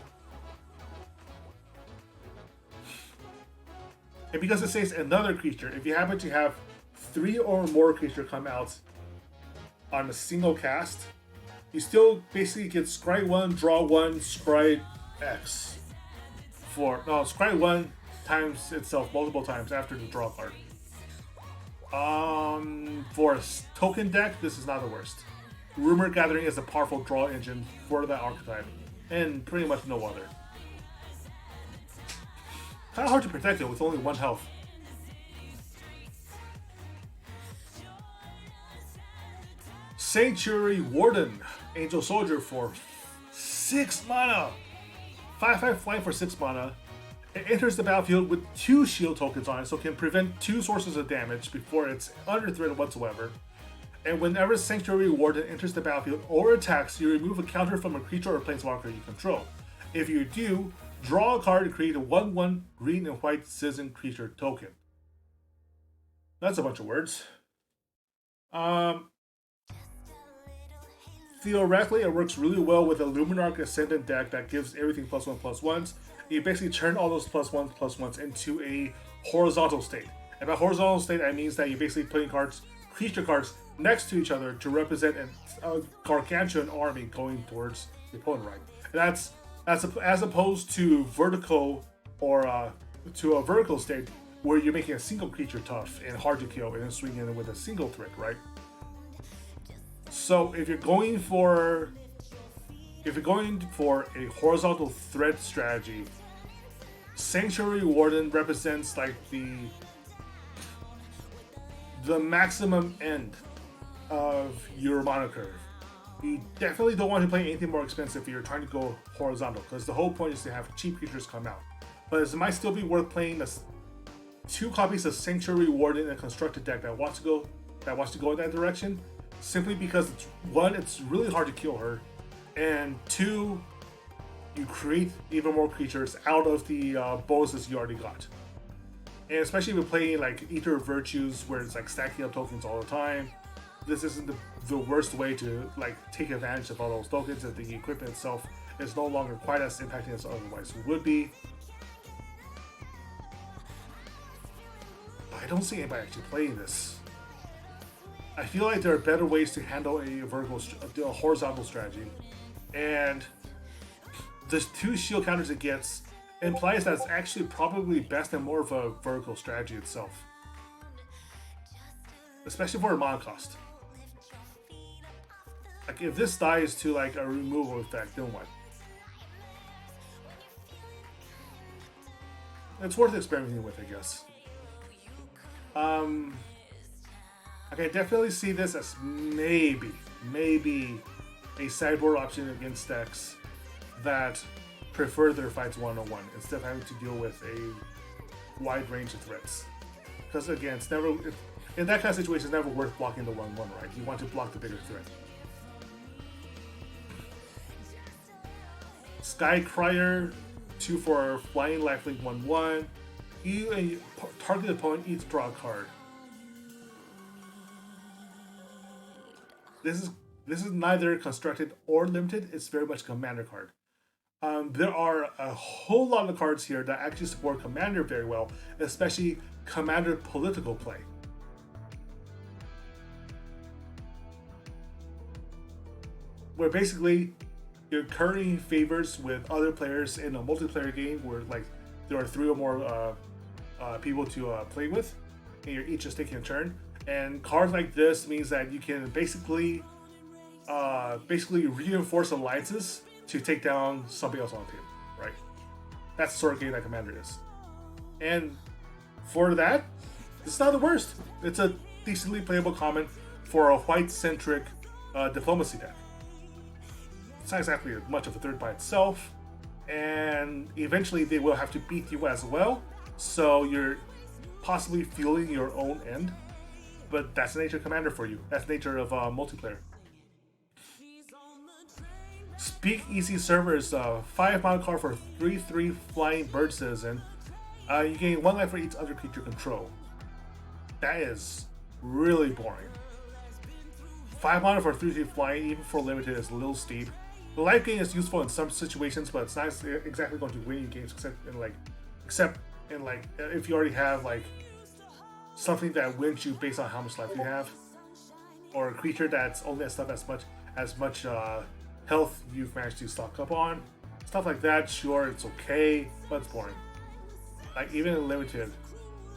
And because it says another creature, if you happen to have 3 or more creatures come out on a single cast, you still basically get scry 1, draw 1, scry X. Scry 1 times itself multiple times after the draw card. For a token deck, this is not the worst. Rumor Gathering is a powerful draw engine for that archetype, and pretty much no other. Kind of hard to protect it with only 1 health. Sanctuary Warden, Angel Soldier for 6 mana. 5/5 flying for 6 mana. It enters the battlefield with 2 shield tokens on it, so it can prevent 2 sources of damage before it's under threat whatsoever. And whenever Sanctuary Warden enters the battlefield or attacks, you remove a counter from a creature or planeswalker you control. If you do, draw a card to create a 1/1 green and white citizen creature token. That's a bunch of words. Theoretically, it works really well with a Luminarch Ascendant deck that gives everything +1/+1s. You basically turn all those +1/+1s into a horizontal state. And by horizontal state, that means that you're basically putting creature cards next to each other to represent a gargantuan army going towards the opponent, right? And that's as opposed to vertical or to a vertical state where you're making a single creature tough and hard to kill and then swinging in with a single threat, right? So if you're going for a horizontal threat strategy, Sanctuary Warden represents like the maximum end of your mana curve. You definitely don't want to play anything more expensive if you're trying to go horizontal, because the whole point is to have cheap creatures come out. But it might still be worth playing 2 copies of Sanctuary Warden in a constructed deck that wants to go in that direction, simply because it's really hard to kill her, and 2, you create even more creatures out of the bonuses you already got. And especially if you're playing like Ether Virtues, where it's like stacking up tokens all the time, this isn't the worst way to like take advantage of all those tokens, and the equipment itself is no longer quite as impacting as otherwise would be. But I don't see anybody actually playing this. I feel like there are better ways to handle a horizontal strategy, and the 2 shield counters it gets implies that it's actually probably best and more of a vertical strategy itself, especially for a mana cost. Like if this dies to like a removal effect, then what? It's worth experimenting with, I guess. I can definitely see this as maybe a sideboard option against decks that prefer their fights 1-on-1 instead of having to deal with a wide range of threats. Because again, in that kind of situation, it's never worth blocking the 1-1, right? You want to block the bigger threat. Skycrier, 2 for flying lifelink 1/1. You target opponent each draw a card. This is neither constructed or limited. It's very much a commander card. There are a whole lot of cards here that actually support commander very well, especially commander political play. Where basically you're currying favors with other players in a multiplayer game where like there are 3 or more people to play with, and you're each just taking a turn. And cards like this means that you can basically reinforce alliances to take down somebody else on the table, right? That's the sort of game that Commander is. And for that, it's not the worst. It's a decently playable common for a white-centric diplomacy deck. It's not exactly much of a third by itself, and eventually they will have to beat you as well, so you're possibly fueling your own end. But that's the nature of Commander for you. That's the nature of multiplayer. Speak Easy Server is a 5-mana card for 3/3 Flying Bird Citizen. You gain 1 life for each other creature control. That is really boring. 5 mana for 3/3 Flying, even for limited, is a little steep. The life gain is useful in some situations, but it's not exactly going to win you games, except in if you already have like something that wins you based on how much life you have, or a creature that's only has stuff as much health you've managed to stock up on. Stuff like that, sure, it's okay, but it's boring. Like, even in limited,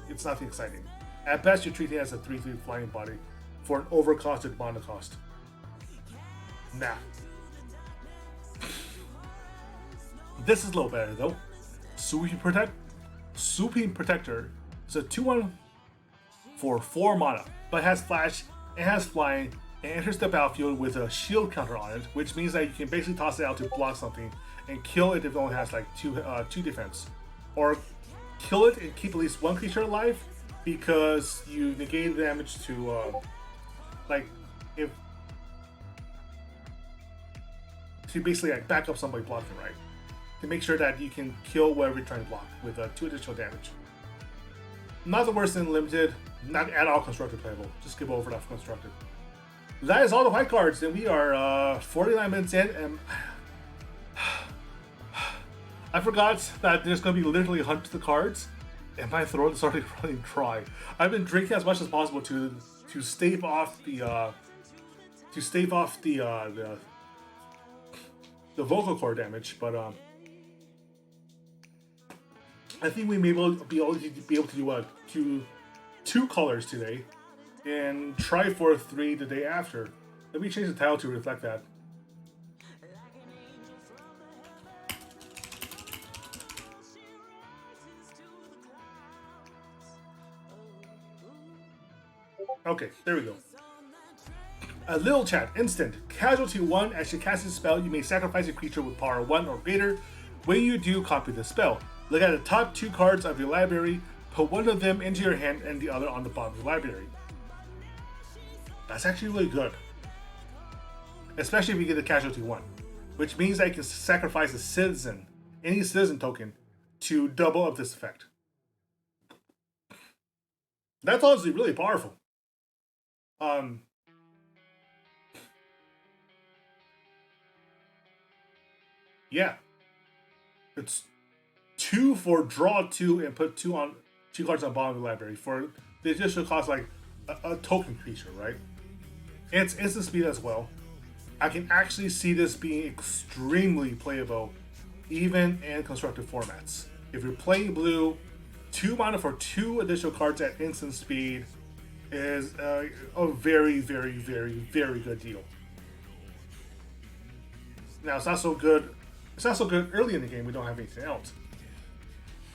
it's nothing exciting. At best, you're treating it as a 3/3 flying body for an overcosted mana cost. Nah. This is a little better though. Sweeping Protector is a 2/1 for 4 mana, but has flash and has flying and enters the battlefield with a shield counter on it, which means that you can basically toss it out to block something and kill it if it only has like two defense, or kill it and keep at least one creature alive because you negate the damage to to basically like back up somebody blocking, right? To make sure that you can kill whatever you're trying to block with 2 additional damage. Not the worst in limited, not at all constructed playable. Just skip over that for constructed. That is all the white cards, and we are 49 minutes in, and I forgot that there's going to be literally hundreds of cards, and my throat is already running dry. I've been drinking as much as possible to stave off the vocal cord damage, but I think we may be able to do two colors today, and try for 3 the day after. Let me change the title to reflect that. Okay, there we go. A little chat. Instant. Casualty 1. As you cast a spell, you may sacrifice a creature with power 1 or greater. When you do, copy the spell. Look at the top 2 cards of your library. Put one of them into your hand and the other on the bottom of your library. That's actually really good. Especially if you get the Casualty 1. Which means that you can sacrifice a citizen, any citizen token, to double up this effect. That's honestly really powerful. Yeah. It's 2 for draw 2 and put 2 cards on the bottom of the library for the additional cost, like a token creature, right? And it's instant speed as well. I can actually see this being extremely playable, even in constructed formats. If you're playing blue, 2 mana for 2 additional cards at instant speed is a very, very, very, very good deal. Now it's not so good. It's not so good early in the game. We don't have anything else.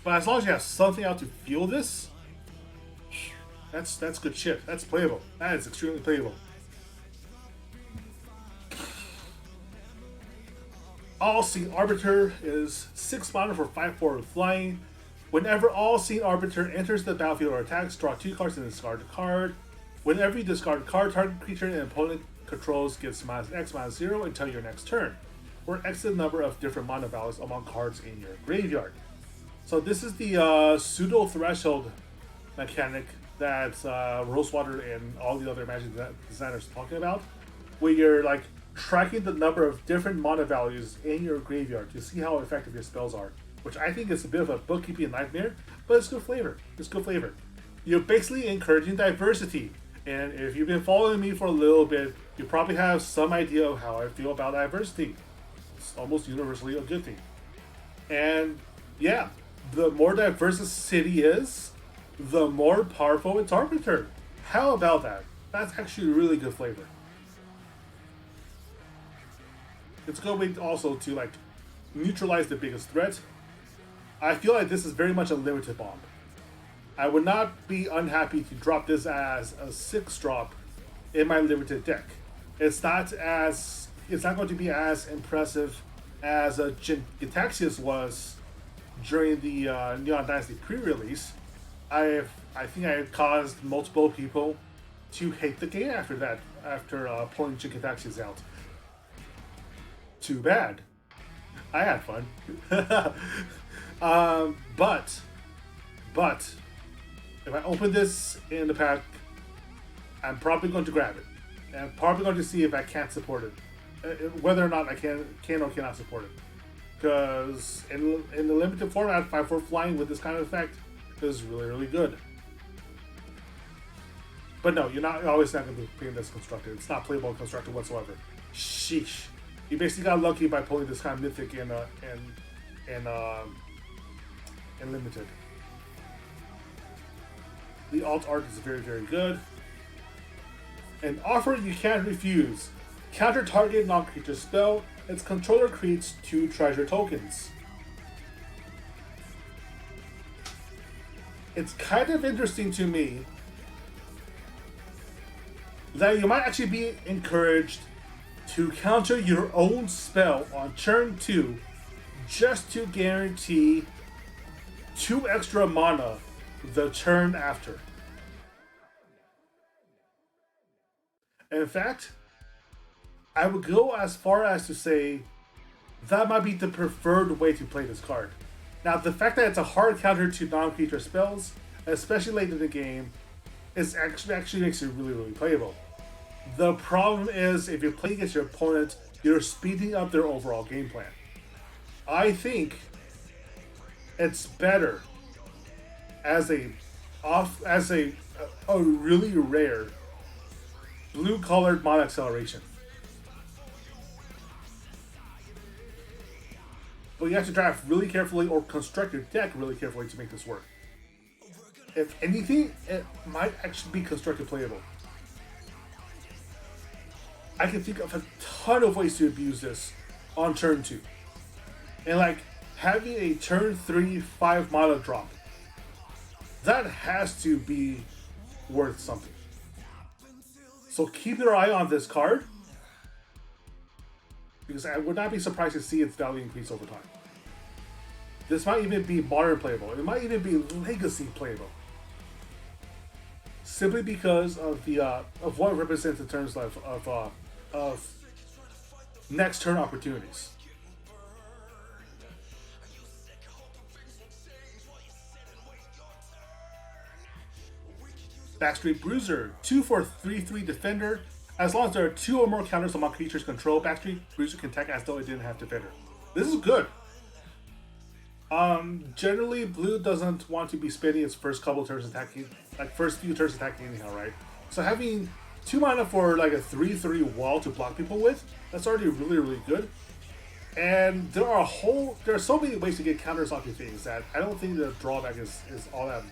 But as long as you have something out to fuel this, that's good shit. That's playable. That is extremely playable. All-Seeing Arbiter is 6 mana for 5/4 with flying. Whenever All-Seeing Arbiter enters the battlefield or attacks, draw 2 cards and discard a card. Whenever you discard a card, target creature an opponent controls gets -X/-0 until your next turn, or X the number of different mana values among cards in your graveyard. So this is the pseudo-threshold mechanic that Rosewater and all the other Magic designers are talking about, where you're like tracking the number of different mana values in your graveyard to see how effective your spells are, which I think is a bit of a bookkeeping nightmare, but it's good flavor. It's good flavor. You're basically encouraging diversity, and if you've been following me for a little bit, you probably have some idea of how I feel about diversity. It's almost universally a good thing. And yeah, the more diverse a city is, the more powerful its arbiter. How about that? That's actually a really good flavor. It's a good way also to like neutralize the biggest threat. I feel like this is very much a limited bomb. I would not be unhappy to drop this as a 6-drop in my limited deck. It's not going to be as impressive as Gitaxias was during the Neon Dynasty pre-release. I think I caused multiple people to hate the game after that, after pulling Gitaxias out. Too bad. I had fun. But if I open this in the pack, I'm probably going to grab it. And I'm probably going to see if I can't support it. Whether or not I can or cannot support it. Because in the limited format, 5/4 flying with this kind of effect is really, really good. But no, you're always not going to be playing this constructed. It's not playable constructed whatsoever. Sheesh. You basically got lucky by pulling this kind of mythic in limited. The alt art is very, very good. An offer you can't refuse. Counter target non-creature spell. Its controller creates 2 treasure tokens. It's kind of interesting to me that you might actually be encouraged to counter your own spell on turn 2 just to guarantee 2 extra mana the turn after. In fact, I would go as far as to say that might be the preferred way to play this card. Now, the fact that it's a hard counter to non-creature spells, especially late in the game, is actually makes it really, really playable. The problem is, if you play against your opponent, you're speeding up their overall game plan. I think it's better as a really rare blue-colored mana acceleration. But you have to draft really carefully or construct your deck really carefully to make this work. If anything, it might actually be constructed playable. I can think of a ton of ways to abuse this on turn 2. And like having a turn 3 5 mana drop, that has to be worth something. So keep your eye on this card, because I would not be surprised to see its value increase over time. This might even be modern playable. It might even be legacy playable. Simply because of the of what it represents in terms of next turn opportunities. Backstreet Bruiser, 2 for 3/3 defender. As long as there are 2 or more counters among creatures control, Backstreet Bruiser can attack as though it didn't have defender. This is good. Generally, blue doesn't want to be spending its first couple turns attacking, like first few turns attacking anyhow, right? So having 2 mana for like a 3/3 wall to block people with, that's already really, really good. And there are so many ways to get counters off your things that I don't think the drawback is all that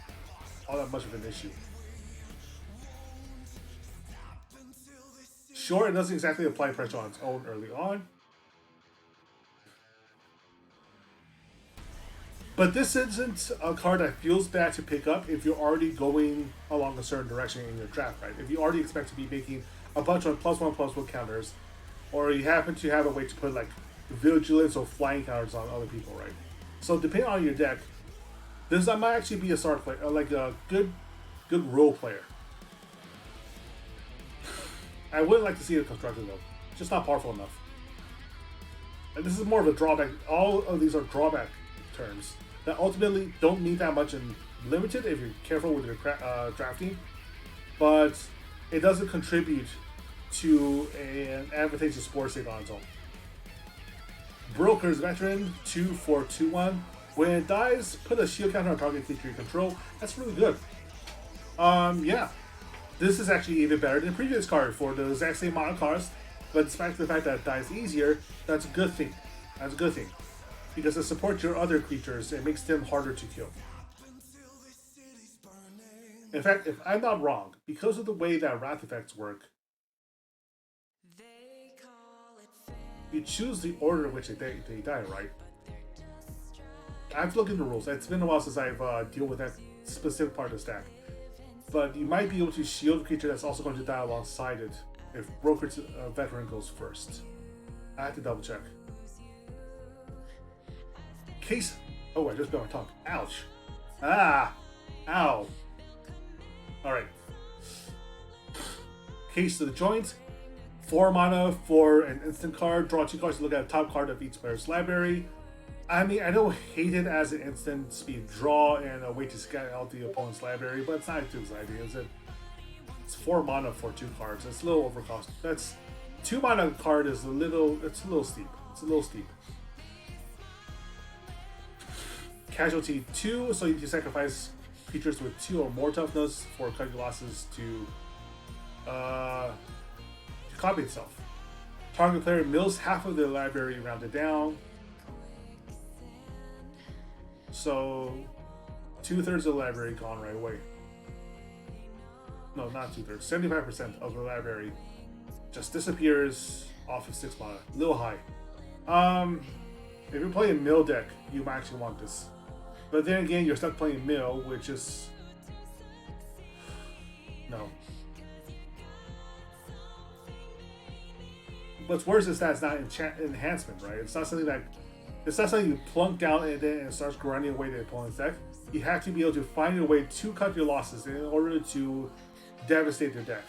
much of an issue. Sure, it doesn't exactly apply pressure on its own early on. But this isn't a card that feels bad to pick up if you're already going along a certain direction in your draft, right? If you already expect to be making a bunch of +1/+1 counters, or you happen to have a way to put like vigilance or flying counters on other people, right? So depending on your deck, this might actually be a start player, like a good role player. I would like to see it constructed though, just not powerful enough. And this is more of a drawback. All of these are drawback terms that ultimately don't mean that much in limited if you're careful with your drafting, but it doesn't contribute to an advantageous board state on its own. Broker's Veteran, 2 for 2/1. When it dies, put a shield counter on target creature you control. That's really good. Yeah. This is actually even better than the previous card for the exact same mana cost, but despite the fact that it dies easier, that's a good thing. That's a good thing. Because it supports your other creatures, it makes them harder to kill. In fact, if I'm not wrong, because of the way that wrath effects work, They call it you choose the order in which they die, right? I have to look into the rules. It's been a while since I've dealt with that specific part of the stack. But you might be able to shield a creature that's also going to die alongside it if Broker's Veteran goes first. I have to double check. Case. Oh, I just bit my tongue. Ouch. Ah. Ow. Alright. Case to the joint. 4 mana for an instant card. Draw 2 cards to look at the top card of each player's library. I mean, I don't hate it as an instant speed draw and a way to scout out the opponent's library, but it's not too exciting, is it? It's 4 mana for 2 cards. It's a little overcost. That's 2 mana card is a little steep. It's a little steep. Casualty 2, so you can sacrifice creatures with 2 or more toughness for cutting losses to copy itself. Target player mills half of their library rounded down. So 2/3 of the library gone right away. No, not 2/3. 75% of the library just disappears off of 6 mana. A little high. If you're playing mill deck, you might actually want this. But then again, you're stuck playing mill, which is no. What's worse is that it's not enhancement, right? It's not something you plunk down and then it starts grinding away the opponent's deck. You have to be able to find a way to cut your losses in order to devastate their deck.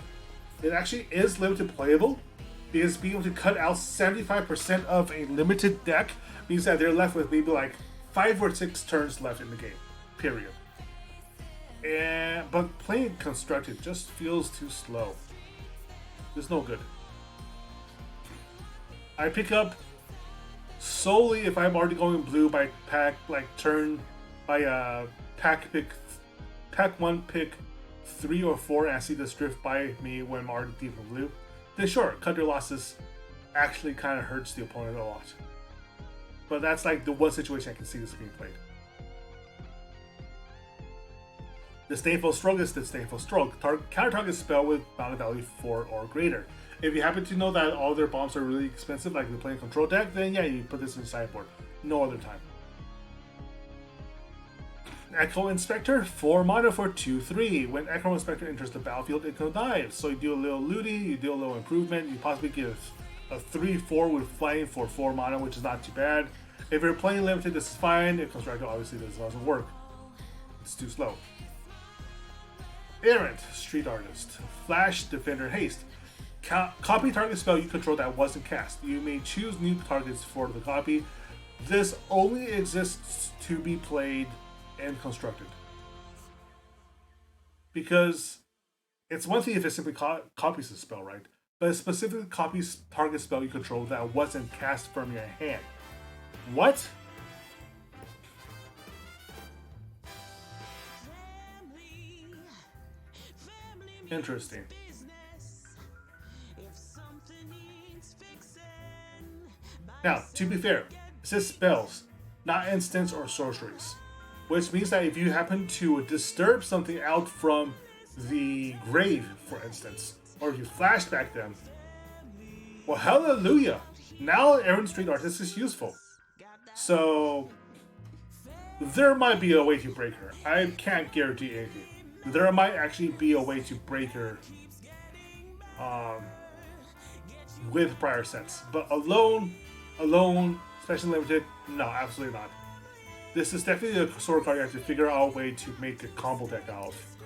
It actually is limited playable because being able to cut out 75% of a limited deck means that they're left with maybe like 5 or 6 turns left in the game. Period. But playing constructed just feels too slow. It's no good. I pick up solely if I'm already going blue by pack, like turn by pack 1 pick 3 or 4 and I see this drift by me when I'm already deep in blue. Then sure, cut your losses actually kind of hurts the opponent a lot. But that's like the one situation I can see this being played. Disdainful Stroke is Disdainful Stroke. Counter target spell with mana value 4 or greater. If you happen to know that all their bombs are really expensive, like they're playing control deck, then yeah, you put this in the sideboard. No other time. Echo Inspector, 4 mana for 2/3. When Echo Inspector enters the battlefield, it connives. So you do a little looting, you do a little improvement, you possibly get a 3/4 with flying for 4 mana, which is not too bad. If you're playing limited, this is fine. If Constructor, obviously this doesn't work. It's too slow. Errant, Street Artist. Flash, Defender, Haste. Copy target spell you control that wasn't cast. You may choose new targets for the copy. This only exists to be played and constructed. Because it's one thing if it simply copies the spell, right? But it specifically copies target spell you control that wasn't cast from your hand. What? Interesting. Now, to be fair, it says spells, not instants or sorceries. Which means that if you happen to disturb something out from the grave, for instance, or if you flashback them, well, hallelujah! Now Errant Street Artist is useful. So, there might be a way to break her. I can't guarantee anything. There might actually be a way to break her with prior sets. But alone, especially limited, no, absolutely not. This is definitely a sword card you have to figure out a way to make a combo deck out of.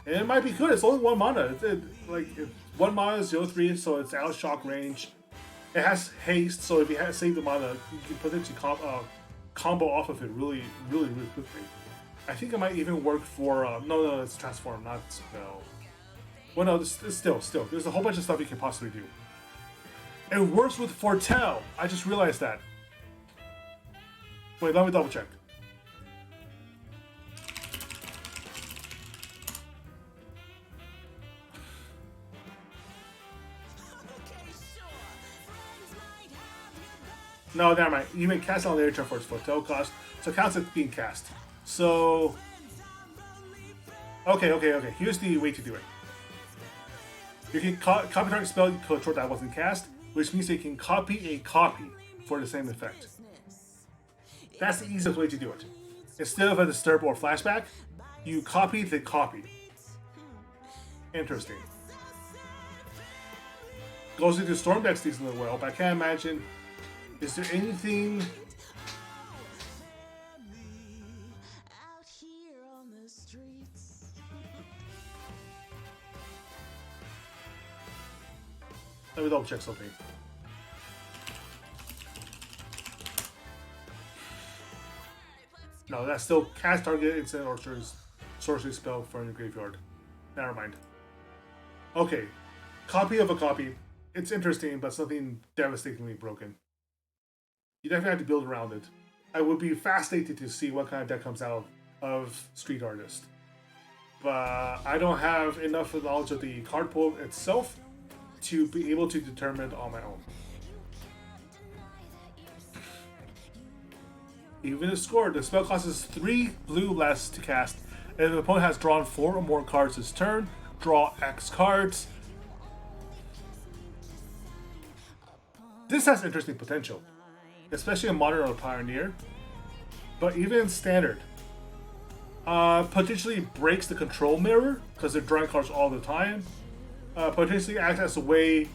And it might be good, it's only 1 mana. It's 1 mana is 0/3, so it's out of shock range. It has haste, so if you have saved the mana, you can potentially combo off of it really quickly. I think it might even work for, no, it's transform, not spell. Well, no, it's still, there's a whole bunch of stuff you can possibly do. It works with Foretell. I just realized that. Wait, let me double check. No, never mind. You may cast on later turn for its Foretell cost, so it counts as being cast. So Okay. Here's the way to do it. You can copy target spell you control that wasn't cast, which means you can copy a copy for the same effect. That's the easiest way to do it. Instead of a disturb or flashback, you copy the copy. Interesting. Goes into Storm decks decently well, but I can't imagine. Is there anything? Out here on the streets. Let me double check something. No, that's still cast target instant or sorcery spell from your graveyard. Never mind. Okay, copy of a copy. It's interesting, but something devastatingly broken. You definitely have to build around it. I would be fascinated to see what kind of deck comes out of Street Artist. But I don't have enough knowledge of the card pool itself to be able to determine it on my own. Even if scored, the spell costs 3 blue less to cast, and if the opponent has drawn 4 or more cards this turn, draw X cards. This has interesting potential, especially in Modern or Pioneer, but even in Standard. Potentially breaks the control mirror, because they're drawing cards all the time. Potentially acts as a way,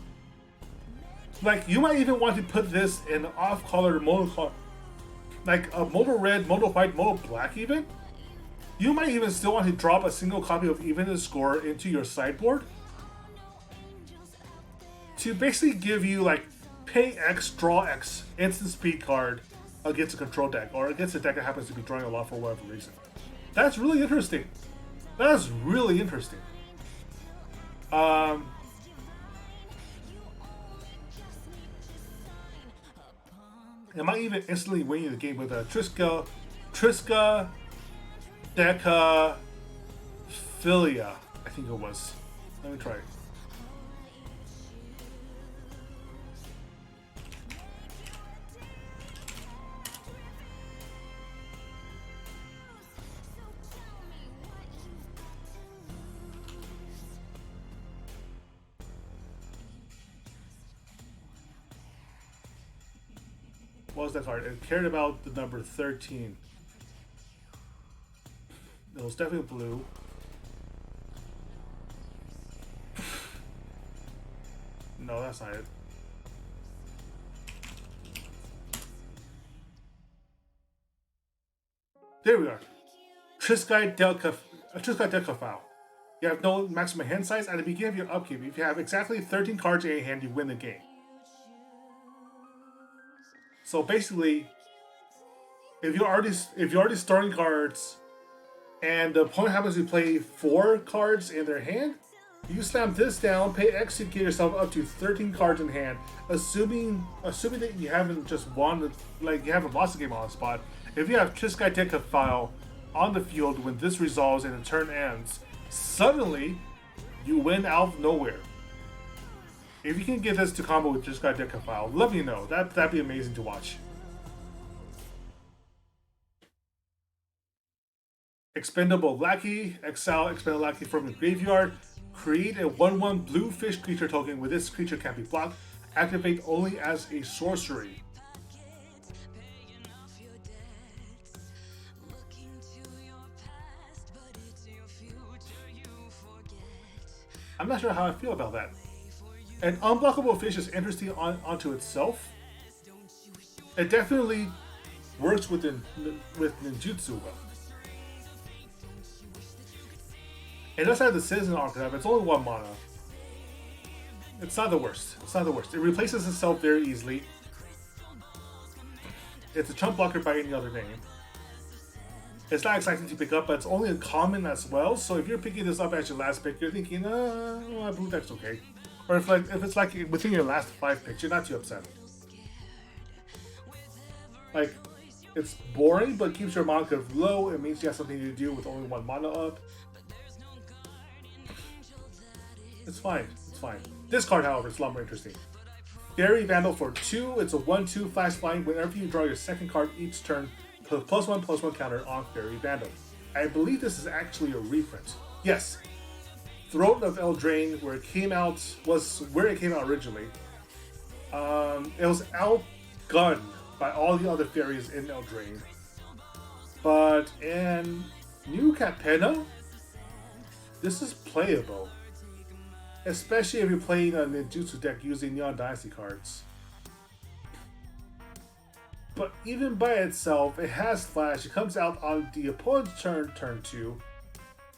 like you might even want to put this in off-color mono, like a mono red, mono white, mono black even. You might even still want to drop a single copy of Even the Score into your sideboard to basically give you like pay X, draw X, instant speed card against a control deck or against a deck that happens to be drawing a lot for whatever reason. That's really interesting. That's really interesting. It might even instantly win you the game with a Triska, Deca, Philia, I think it was. Let me try it. What was that card? It cared about the number 13. It was definitely blue. No, that's not it. There we are. Triskai Delca file. You have no maximum hand size. At the beginning of your upkeep, if you have exactly 13 cards in your hand, you win the game. So basically, if you're already starting cards, and the opponent happens to play 4 cards in their hand, you slam this down, pay X to get yourself up to 13 cards in hand, assuming that you haven't just won, like you haven't lost the game on the spot. If you have Triskai Deca file on the field when this resolves and the turn ends, suddenly you win out of nowhere. If you can get this to combo with Triskai Deca file, let me know. That'd be amazing to watch. Expendable Lackey, exile Expendable Lackey from the graveyard. Create a 1/1 blue fish creature token with this creature can't be blocked. Activate only as a sorcery. I'm not sure how I feel about that. An unblockable fish is interesting onto itself. It definitely works with ninjutsu. It does have the Citizen Archetype. It's only 1 mana. It's not the worst. It's not the worst. It replaces itself very easily. It's a chump blocker by any other name. It's not exciting to pick up, but it's only a common as well. So if you're picking this up as your last pick, you're thinking, my blue deck's okay. Or if it's like within your last 5 picks, you're not too upset. Like, it's boring, but keeps your mana curve low. It means you have something to do with only 1 mana up. It's fine. It's fine. This card, however, is a lot more interesting. Fairy Vandal for 2. It's a 1/2 flash flying. Whenever you draw your second card each turn, put +1/+1 counter on Fairy Vandal. I believe this is actually a reprint. Yes, Throne of Eldraine, where it came out, was where it came out originally. It was outgunned by all the other fairies in Eldraine. But in New Capenna, this is playable. Especially if you're playing a ninjutsu deck using Neon Dynasty cards. But even by itself, it has flash. It comes out on the opponent's turn, turn 2,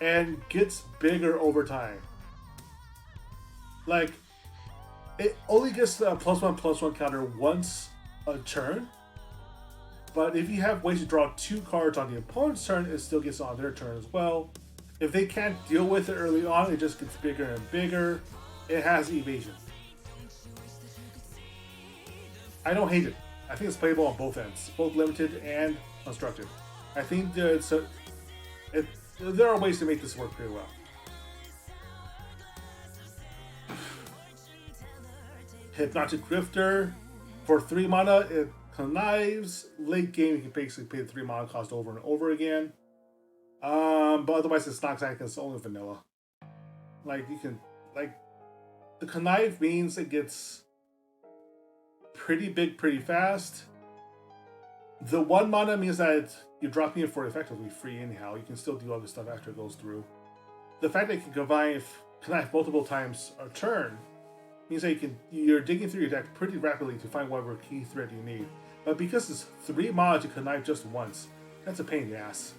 and gets bigger over time. Like, it only gets the +1/+1 counter once a turn. But if you have ways to draw 2 cards on the opponent's turn, it still gets on their turn as well. If they can't deal with it early on, it just gets bigger and bigger. It has evasion. I don't hate it. I think it's playable on both ends, both limited and constructed. I think there are ways to make this work pretty well. Hypnotic Drifter. For 3 mana, it connives. Late game, you can basically pay the 3 mana cost over and over again. But otherwise, it's not exactly, it's only vanilla. Like, you can, like, the connive means it gets pretty big pretty fast. The 1 mana means that you're dropping it for effectively free anyhow. You can still do other stuff after it goes through. The fact that you can connive multiple times a turn means that you're digging through your deck pretty rapidly to find whatever key threat you need. But because it's 3 mana to connive just once, that's a pain in the ass.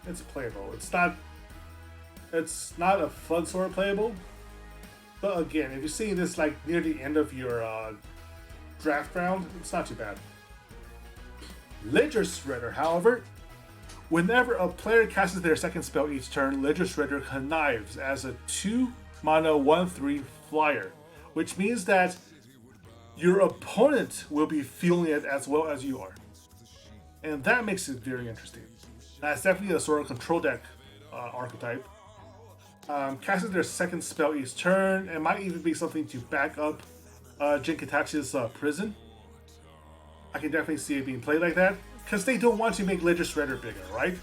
It's playable. It's not a fun sort of playable. But again, if you're seeing this like near the end of your draft round, it's not too bad. Ledger Shredder, however, whenever a player casts their second spell each turn, Ledger Shredder connives as a 2 mana 1/3 flyer, which means that your opponent will be feeling it as well as you are. And that makes it very interesting. That's definitely a sort of control deck archetype. Casting their second spell each turn. It might even be something to back up Jin Katachi's Prison. I can definitely see it being played like that. Because they don't want to make Ledger Shredder bigger, right?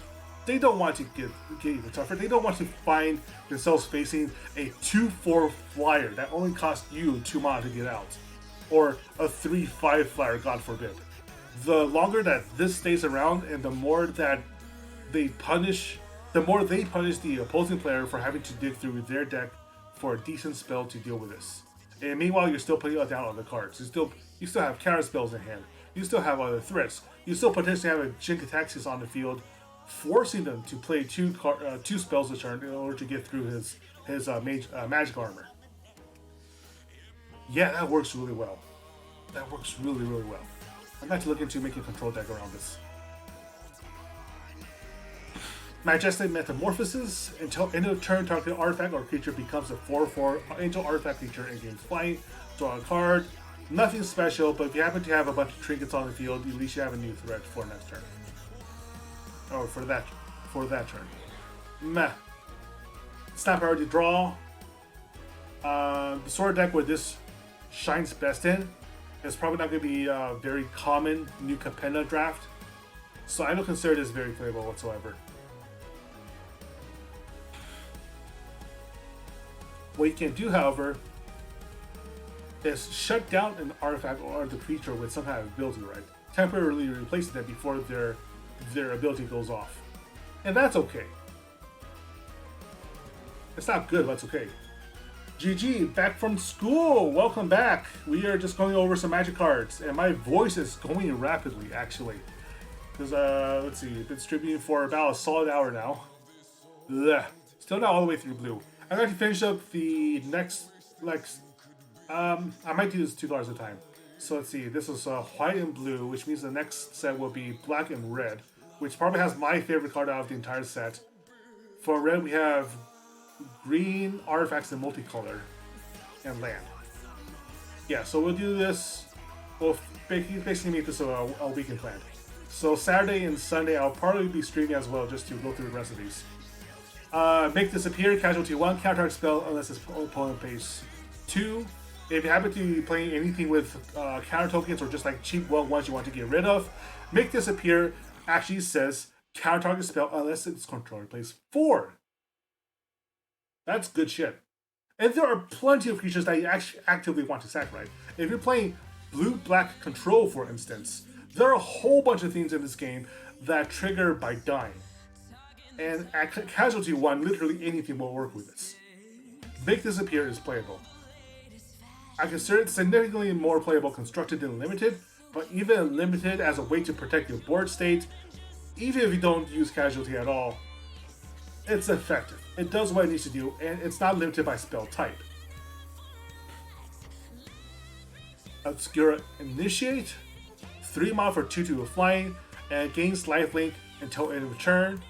They don't want to get even tougher. They don't want to find themselves facing a 2/4 flyer that only costs you 2 mana to get out. Or a 3/5 flyer, God forbid. The longer that this stays around and the more that they punish the opposing player for having to dig through their deck for a decent spell to deal with this. And meanwhile, you're still putting down other cards. You still have counter spells in hand. You still have other threats. You still potentially have a Jin Kataxis on the field, forcing them to play 2 spells a turn in order to get through his magic armor. Yeah, that works really well. That works really, really well. I'm going to look into making a control deck around this. Majestic Metamorphosis. Until end of turn, target artifact or creature becomes a 4/4 angel artifact creature and gains flying. Draw a card. Nothing special, but if you happen to have a bunch of trinkets on the field, at least you have a new threat for next turn. Or for that turn. Meh. It's not priority draw. The sort of deck where this shines best in is probably not going to be a very common New Capenna draft. So I don't consider this very playable whatsoever. What you can do, however, is shut down an artifact or the creature with some kind of ability, right? Temporarily replacing them before their ability goes off. And that's okay. It's not good, but it's okay. GG, back from school! Welcome back! We are just going over some magic cards, and my voice is going rapidly, actually. Because, let's see, been streaming for about a solid hour now. Blech. Still not all the way through blue. I'm going to finish up the next, I might do this 2 cards at a time. So let's see, this is white and blue, which means the next set will be black and red, which probably has my favorite card out of the entire set. For red, we have green artifacts in multicolor and land. Yeah, so we'll do this. We'll basically make this a weekend plan. So Saturday and Sunday, I'll probably be streaming as well, just to go through the rest of these. Make disappear, casualty 1, counter spell unless his opponent pays 2. If you happen to be playing anything with counter tokens or just like cheap 1/1s you want to get rid of, make disappear actually says counter target spell unless its controller plays 4. That's good shit. And there are plenty of creatures that you actually actively want to sack, right? If you're playing blue-black control, for instance, there are a whole bunch of things in this game that trigger by dying. And at Casualty 1, literally anything will work with this. Make Disappear is playable. I consider it significantly more playable constructed than Limited, but even Limited as a way to protect your board state, even if you don't use Casualty at all, it's effective. It does what it needs to do, and it's not limited by spell type. Obscura Initiate, 3 mana for 2/2 with flying, and gains lifelink until end of turn.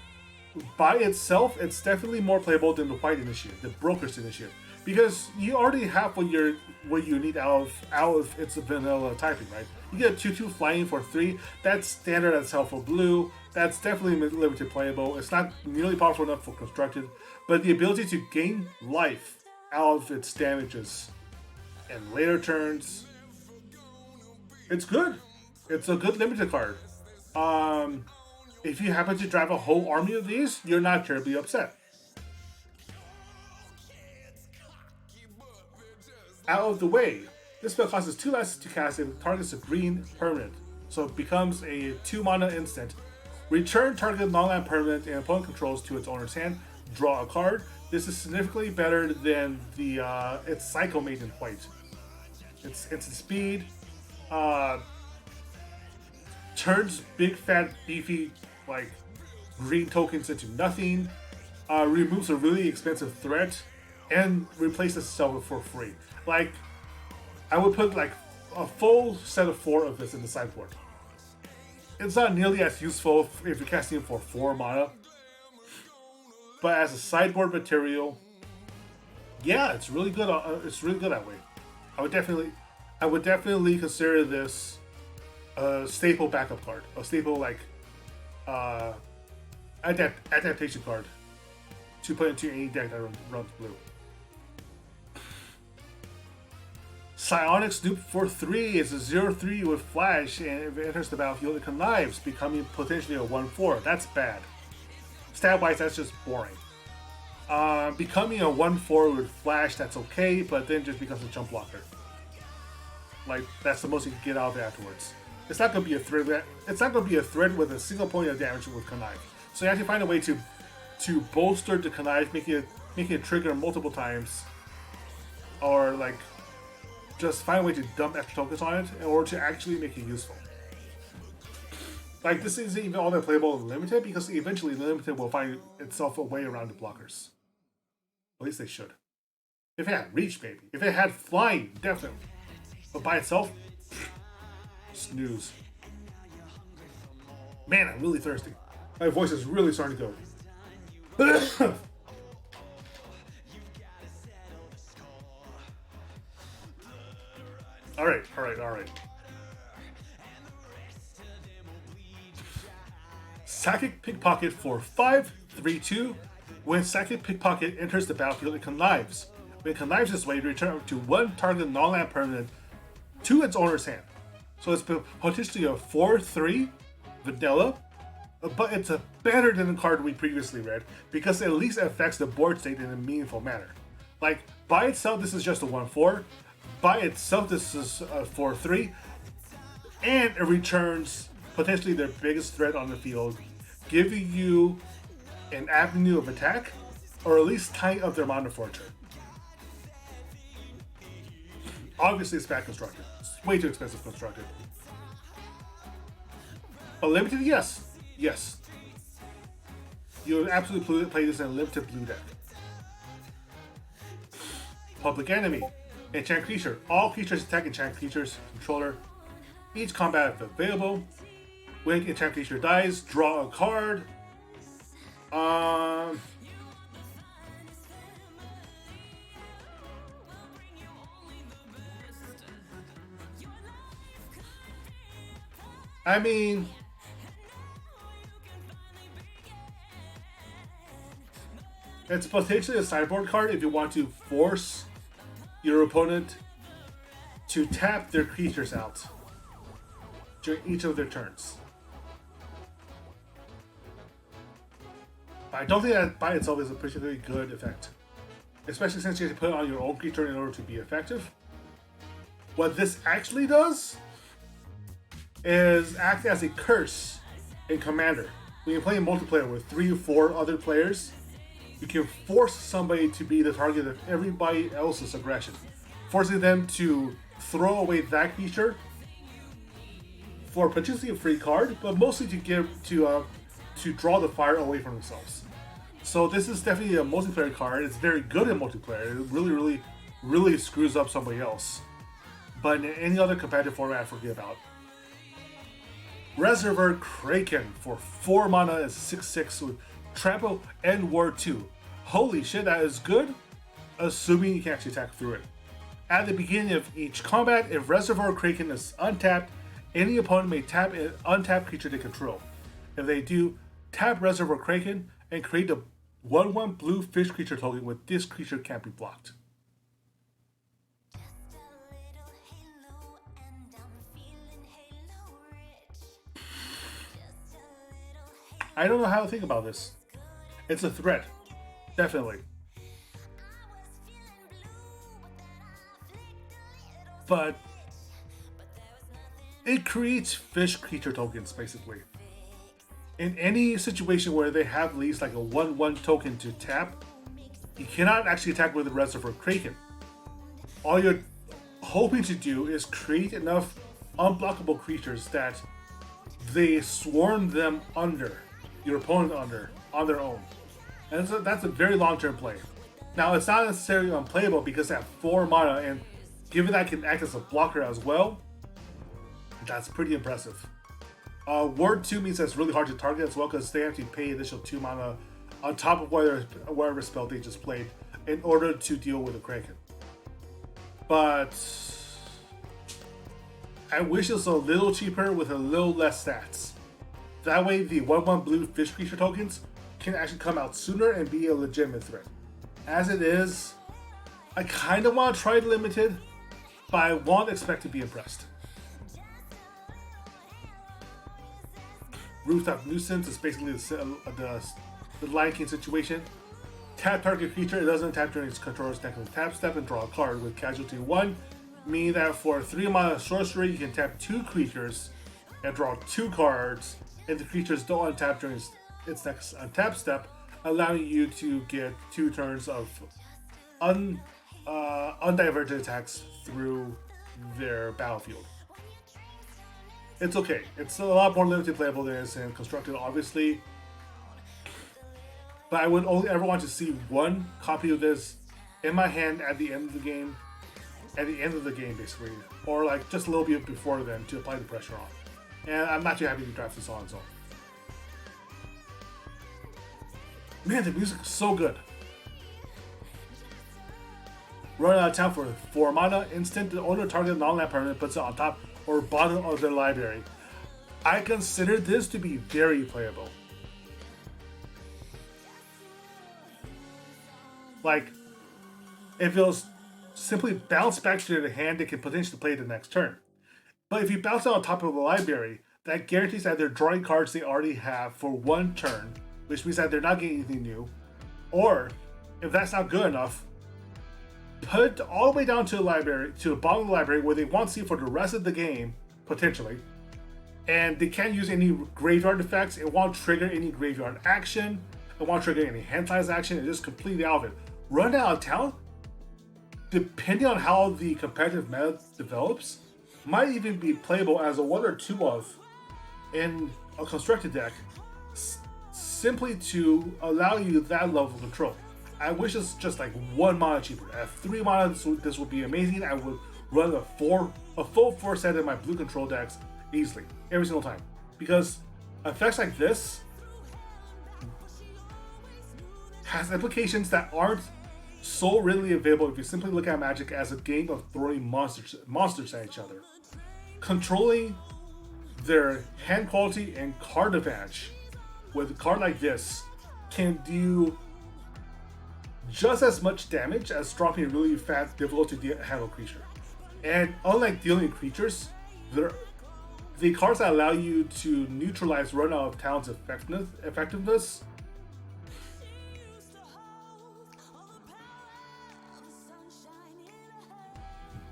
By itself, it's definitely more playable than the White Initiative, the Broker's Initiative, because you already have what you need out of its vanilla typing, right? You get 2/2 flying for 3. That's standard as hell for blue. That's definitely limited playable. It's not nearly powerful enough for constructed, but the ability to gain life out of its damages in later turns, it's good. It's a good limited card. If you happen to drive a whole army of these, you're not terribly upset. Out of the way. This spell costs 2 less to cast if it targets a green permanent, so it becomes a 2 mana instant. Return target non-land permanent and opponent controls to its owner's hand. Draw a card. This is significantly better than the its Psycho Mate in white. It's instant speed. Turns big fat beefy like green tokens into nothing. Removes a really expensive threat and replaces itself for free. Like, I would put like a full set of 4 of this in the sideboard. It's not nearly as useful if you're casting for 4 mana, but as a sideboard material, yeah, it's really good. It's really good that way. I would definitely consider this a staple backup card, a staple like adaptation card to put into any deck that runs blue. Psionic Snoop for 3 is a 0/3 with flash, and if it enters the battlefield, it connives, becoming potentially a 1/4. That's bad. Stat-wise, that's just boring. Becoming a 1/4 with flash, that's okay, but then just becomes a jump blocker. Like, that's the most you can get out of it afterwards. It's not gonna be a threat. It's not gonna be a threat with a single point of damage with connive. So you have to find a way to bolster the connive, making it trigger multiple times, or like just find a way to dump extra tokens on it in order to actually make it useful. Like, this isn't even all that playable in Limited, because eventually Limited will find itself a way around the blockers. At least they should. If it had reach, maybe. If it had flying, definitely. But by itself, snooze. Man, I'm really thirsty. My voice is really starting to go. Alright. Psychic Pickpocket for 5/3/2. When Psychic Pickpocket enters the battlefield, it connives. When it connives this way, return up to 1 target non-land permanent to its owner's hand. So it's potentially a 4/3 vanilla, but it's better than the card we previously read because it at least affects the board state in a meaningful manner. Like, by itself, this is just a 1/4. By itself, this is a 4/3, and it returns potentially their biggest threat on the field, giving you an avenue of attack, or at least tying up their mana for a turn. Obviously, it's bad constructed. It's way too expensive constructed. But limited, yes. You would absolutely play this in a limited blue deck. Public Enemy. Enchant creature. All creatures attack enchant creatures. Controller. Each combat available. When enchant creature dies, draw a card. I mean, it's potentially a sideboard card if you want to force your opponent to tap their creatures out during each of their turns. But I don't think that by itself is a particularly good effect. Especially since you have to put it on your own creature in order to be effective. What this actually does is act as a curse in Commander. When you're playing multiplayer with 3 or 4 other players, you can force somebody to be the target of everybody else's aggression, forcing them to throw away that creature for potentially a free card, but mostly to draw the fire away from themselves. So this is definitely a multiplayer card. It's very good in multiplayer. It really screws up somebody else. But in any other competitive format, forget about. Reservoir Kraken for 4 mana is 6/6 with Trample and Ward 2. Holy shit, that is good, assuming you can actually attack through it. At the beginning of each combat, if Reservoir Kraken is untapped, any opponent may tap an untapped creature they control. If they do, tap Reservoir Kraken and create a 1/1 blue fish creature token with this creature can't be blocked. I don't know how to think about this. It's a threat. Definitely. But it creates fish creature tokens, basically. In any situation where they have at least like a 1/1 token to tap, you cannot actually attack with the Reservoir Kraken. All you're hoping to do is create enough unblockable creatures that they swarm them under, your opponent under, on their own. And that's a very long-term play. Now, it's not necessarily unplayable because at 4 mana, and given that it can act as a blocker as well, that's pretty impressive. Ward 2 means that's really hard to target as well because they have to pay additional 2 mana on top of whatever spell they just played in order to deal with the Kraken. But I wish it was a little cheaper with a little less stats. That way the 1/1 blue fish creature tokens can actually come out sooner and be a legitimate threat. As it is, I kind of want to try it limited, but I won't expect to be impressed. Rooftop Nuisance is basically the Lion King situation. Tap target creature, it doesn't tap during its controller's next tap step and draw a card with casualty 1, meaning that for 3 mana sorcery, you can tap 2 creatures and draw 2 cards, and the creatures don't untap during its next untap step, allowing you to get 2 turns of undiverted attacks through their battlefield. It's okay. It's a lot more limited playable than it's in Constructed, obviously. But I would only ever want to see 1 copy of this in my hand at the end of the game. At the end of the game, basically. Or like just a little bit before then to apply the pressure on. And I'm not too happy to draft this on its own. Man, the music is so good. Run out of town for 4 mana. Instant, the owner target non-land permanent puts it on top or bottom of their library. I consider this to be very playable. Like, if it was simply bounce back to the hand, they can potentially play the next turn. But if you bounce it on top of the library, that guarantees that they're drawing cards they already have for 1 turn, which means that they're not getting anything new. Or, if that's not good enough, put it all the way down to the library, to the bottom of the library, where they won't see for the rest of the game, potentially. And they can't use any graveyard effects, it won't trigger any graveyard action, it won't trigger any hand size action, it's just completely out of it. Run out of town, depending on how the competitive meta develops, might even be playable as a 1 or 2 of in a constructed deck, simply to allow you that level of control. I wish it's just like 1 mana cheaper. At 3 mana, this would be amazing. I would run a full 4 set in my blue control decks easily, every single time. Because effects like this has implications that aren't so readily available if you simply look at Magic as a game of throwing monsters at each other. Controlling their hand quality and card advantage with a card like this can do just as much damage as dropping a really fast, difficult to handle creature. And unlike dealing creatures, the cards that allow you to neutralize run out of town's effectiveness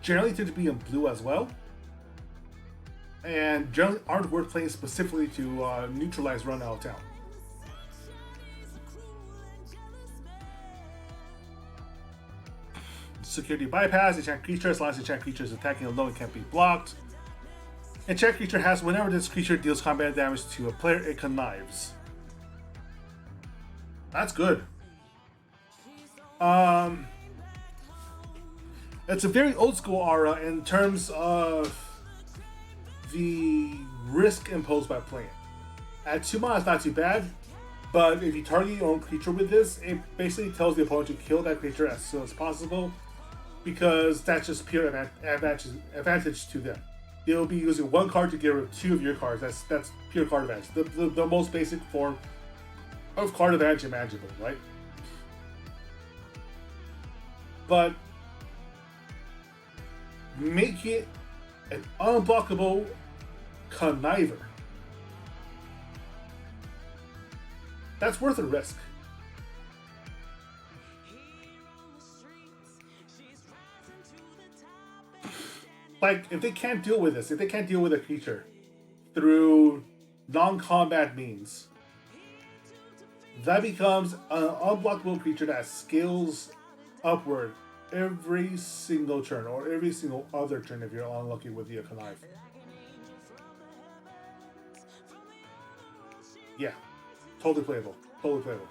generally tend to be in blue as well, and generally aren't worth playing specifically to neutralize run out of town. Security bypass, enchant creature, as long as enchant creature is attacking alone, it can't be blocked. Enchant creature has, whenever this creature deals combat damage to a player, it connives. That's good. It's a very old school aura in terms of the risk imposed by playing. At 2 mana, it's not too bad, but if you target your own creature with this, it basically tells the opponent to kill that creature as soon as possible, because that's just pure advantage to them. They'll be using 1 card to get rid of 2 of your cards. That's pure card advantage. The most basic form of card advantage imaginable, right? But make it an unblockable conniver. That's worth a risk. Like, if they can't deal with this, if they can't deal with a creature through non-combat means, that becomes an unblockable creature that scales upward every single turn, or every single other turn if you're unlucky with the connive. Yeah, totally playable. Totally playable.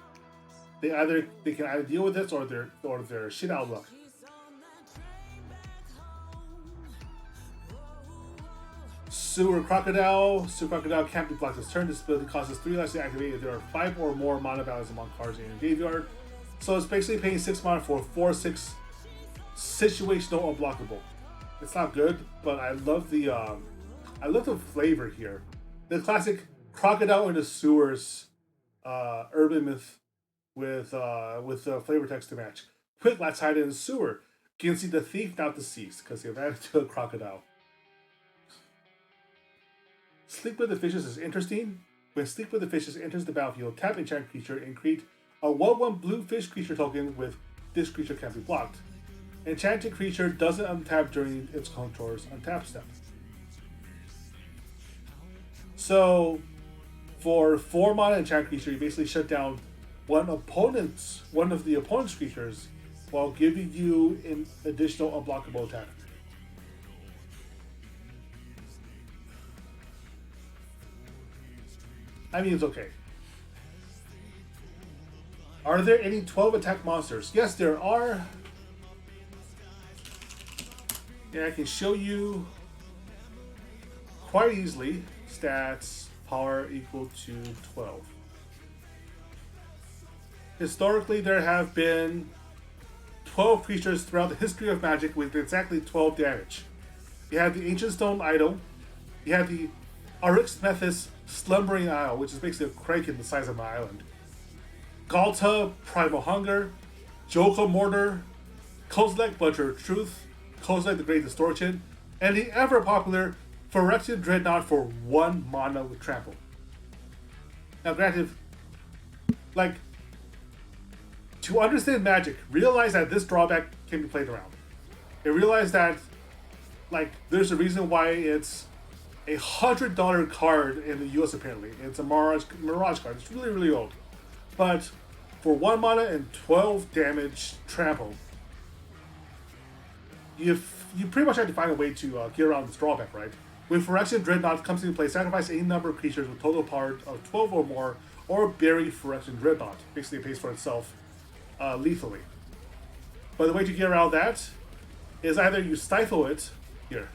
They can either deal with this or they're shit out of luck. Sewer Crocodile. Sewer Crocodile can't be blocked this turn. This ability causes 3 less to activate if there are 5 or more mana values among cards in your graveyard. So it's basically paying 6 mana for 4/6 situational unblockable. It's not good, but I love the flavor here. The classic Crocodile in the Sewers urban myth with flavor text to match. Quick, let's hide in the sewer. You can see the thief, not deceased, because they've added to a crocodile. Sleep with the Fishes is interesting. When Sleep with the Fishes enters the battlefield, tap enchant creature and create a 1/1 blue fish creature token with this creature can't be blocked. Enchanted creature doesn't untap during its contour's untap step. So, for 4 mana enchant creature, you basically shut down one of the opponent's creatures while giving you an additional unblockable attack. I mean, it's okay. Are there any 12 attack monsters? Yes, there are. And I can show you quite easily. Stats, power equal to 12. Historically, there have been 12 creatures throughout the history of Magic with exactly 12 damage. You have the Ancient Stone Idol. You have the Arixmethus Slumbering Isle, which is basically a kraken the size of an island. Galta, Primal Hunger, Joka Mortar, Kozilek, Butcher of Truth, Kozilek the Great Distortion, and the ever popular Phyrexian Dreadnought for 1 mana with Trample. Now granted, to understand Magic, realize that this drawback can be played around. And realize that, there's a reason why it's a $100 card in the US apparently. It's a Mirage card. It's really, really old. But for 1 mana and 12 damage Trample, you pretty much have to find a way to get around this drawback, right? When Phyrexian Dreadnought comes into play, sacrifice any number of creatures with total power of 12 or more, or bury Phyrexian Dreadnought. Basically, it pays for itself lethally. But the way to get around that is either you stifle it here.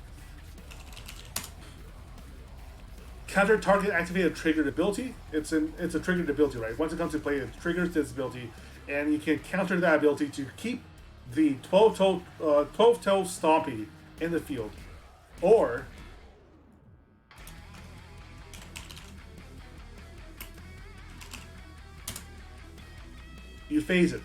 Counter target activated triggered ability. It's a triggered ability, right? Once it comes to play, it triggers this ability, and you can counter that ability to keep the 12-toe Stompy in the field. Or you phase it.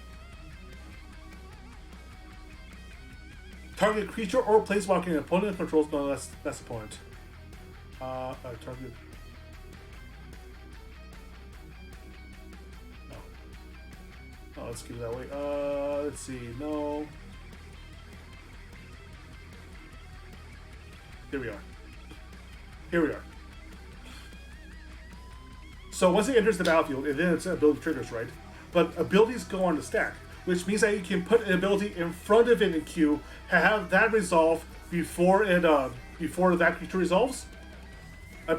Target creature or planeswalker an opponent controls no less opponent. Target. No, let's keep it that way. Let's see. No. Here we are. Here we are. So once it enters the battlefield, and then its ability triggers, right? But abilities go on the stack, which means that you can put an ability in front of it in queue, have that resolve before that creature resolves,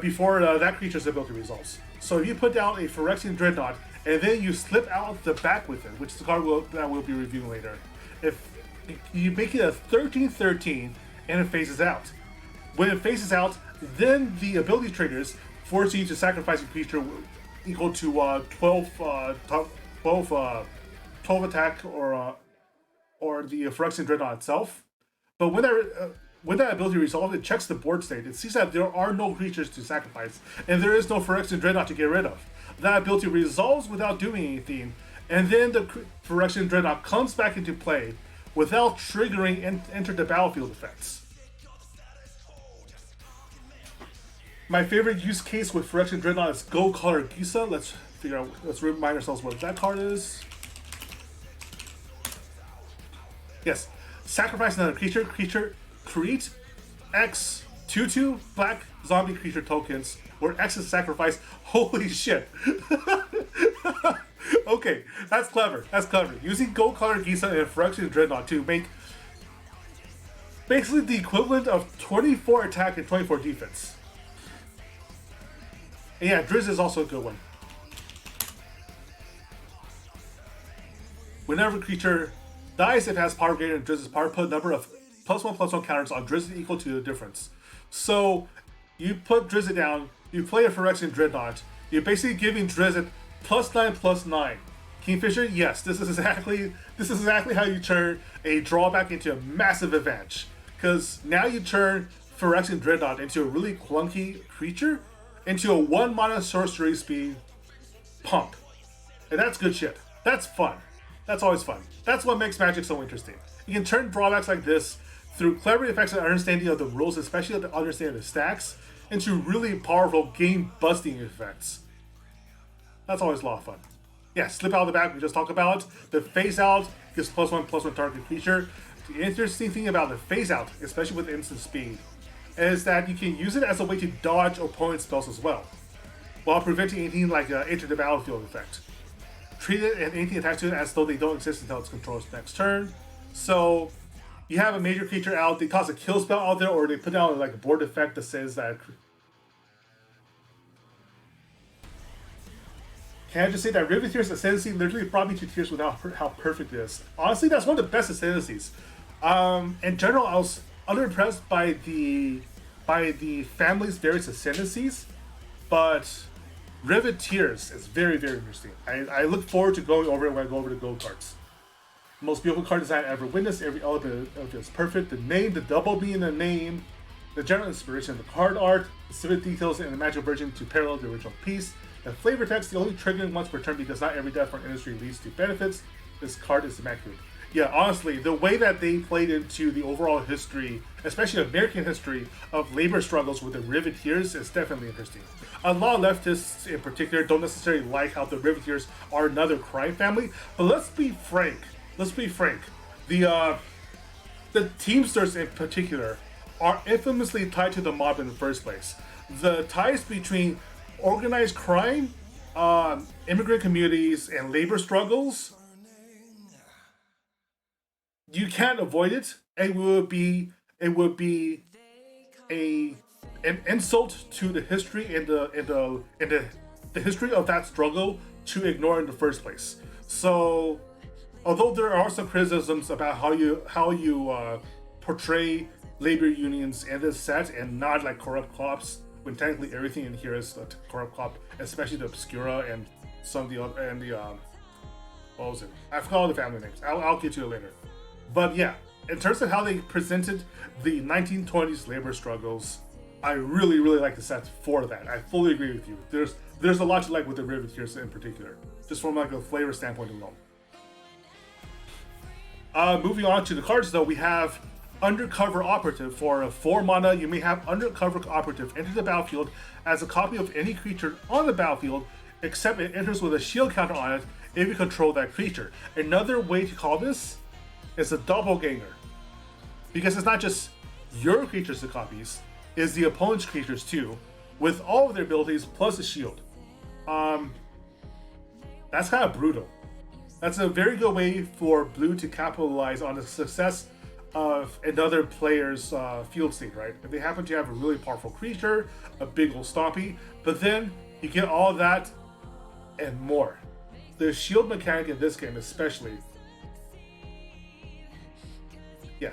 before that creature's ability resolves. So if you put down a Phyrexian Dreadnought, and then you slip out the back with it, which is the card that we'll be reviewing later, if you make it a 13/13, and it phases out. When it phases out, then the ability triggers, force you to sacrifice a creature equal to 12 attack or the Phyrexian Dreadnought itself. But when that ability resolves, it checks the board state. It sees that there are no creatures to sacrifice, and there is no Phyrexian Dreadnought to get rid of. That ability resolves without doing anything, and then the Phyrexian Dreadnought comes back into play without triggering enter the battlefield effects. My favorite use case with Phyrexian Dreadnought is Go Color Gisa. Let's remind ourselves what that card is. Yes, sacrifice another creature. Create X 2/2 black zombie creature tokens, where X is sacrifice. Holy shit! Okay, that's clever. Using Go Color Gisa and Phyrexian Dreadnought to make basically the equivalent of 24 attack and 24 defense. And yeah, Drizzt is also a good one. Whenever a creature dies, it has power greater than Drizzt's power, put a number of +1/+1 counters on Drizzt equal to the difference. So you put Drizzt down, you play a Phyrexian Dreadnought, you're basically giving Drizzt +9/+9. Kingfisher, yes, this is exactly how you turn a drawback into a massive advantage. Because now you turn Phyrexian Dreadnought into a really clunky creature into a 1-mana sorcery speed pump. And that's good shit. That's fun. That's always fun. That's what makes Magic so interesting. You can turn drawbacks like this through clever effects and understanding of the rules, especially the understanding of the stacks, into really powerful game-busting effects. That's always a lot of fun. Yeah, slip out of the back, we just talked about. The phase out gives +1/+1 target creature. The interesting thing about the phase out, especially with instant speed, is that you can use it as a way to dodge opponent spells as well, while preventing anything like enter the battlefield effect. Treat it and anything attached to it as though they don't exist until its controller's next turn. So you have a major creature out, they toss a kill spell out there, or they put down like a board effect that says that. Can I just say that Riveteer's Ascendancy literally brought me to tears with how perfect it is. Honestly, that's one of the best Ascendancies. In general, I was underimpressed by the family's various Ascendancies, but Riveteers is very, very interesting. I look forward to going over it when I go over the gold cards. Most beautiful card design I ever witnessed. Every element of it is perfect. The name, the double B in the name, the general inspiration of the card art, the specific details in the magic version to parallel the original piece. The flavor text, the only triggering once per turn because not every death for an industry leads to benefits. This card is immaculate. Yeah, honestly, the way that they played into the overall history, especially American history, of labor struggles with the Riveteers is definitely interesting. A lot of leftists in particular don't necessarily like how the Riveteers are another crime family, but let's be frank. The Teamsters in particular are infamously tied to the mob in the first place. The ties between organized crime, immigrant communities, and labor struggles, you can't avoid it. It would be an insult to the history and the history of that struggle to ignore in the first place. So, although there are some criticisms about how you portray labor unions in this set and not like corrupt cops, when technically everything in here is a corrupt cop, especially the Obscura and some of the other and the what was it? I forgot all the family names. I'll get to it later. But yeah, in terms of how they presented the 1920s labor struggles, I really, really like the set for that. I fully agree with you. There's a lot to like with the Riveteers in particular, just from like a flavor standpoint alone. Moving on to the cards though, we have Undercover Operative. For a 4 mana, you may have Undercover Operative enter the battlefield as a copy of any creature on the battlefield, except it enters with a shield counter on it if you control that creature. Another way to call this is a doppelganger, because it's not just your creatures that copies, is the opponent's creatures too, with all of their abilities plus a shield. That's kind of brutal. That's a very good way for blue to capitalize on the success of another player's field state, right? If they happen to have a really powerful creature, a big old stompy, but then you get all that and more. The shield mechanic in this game especially. Yeah.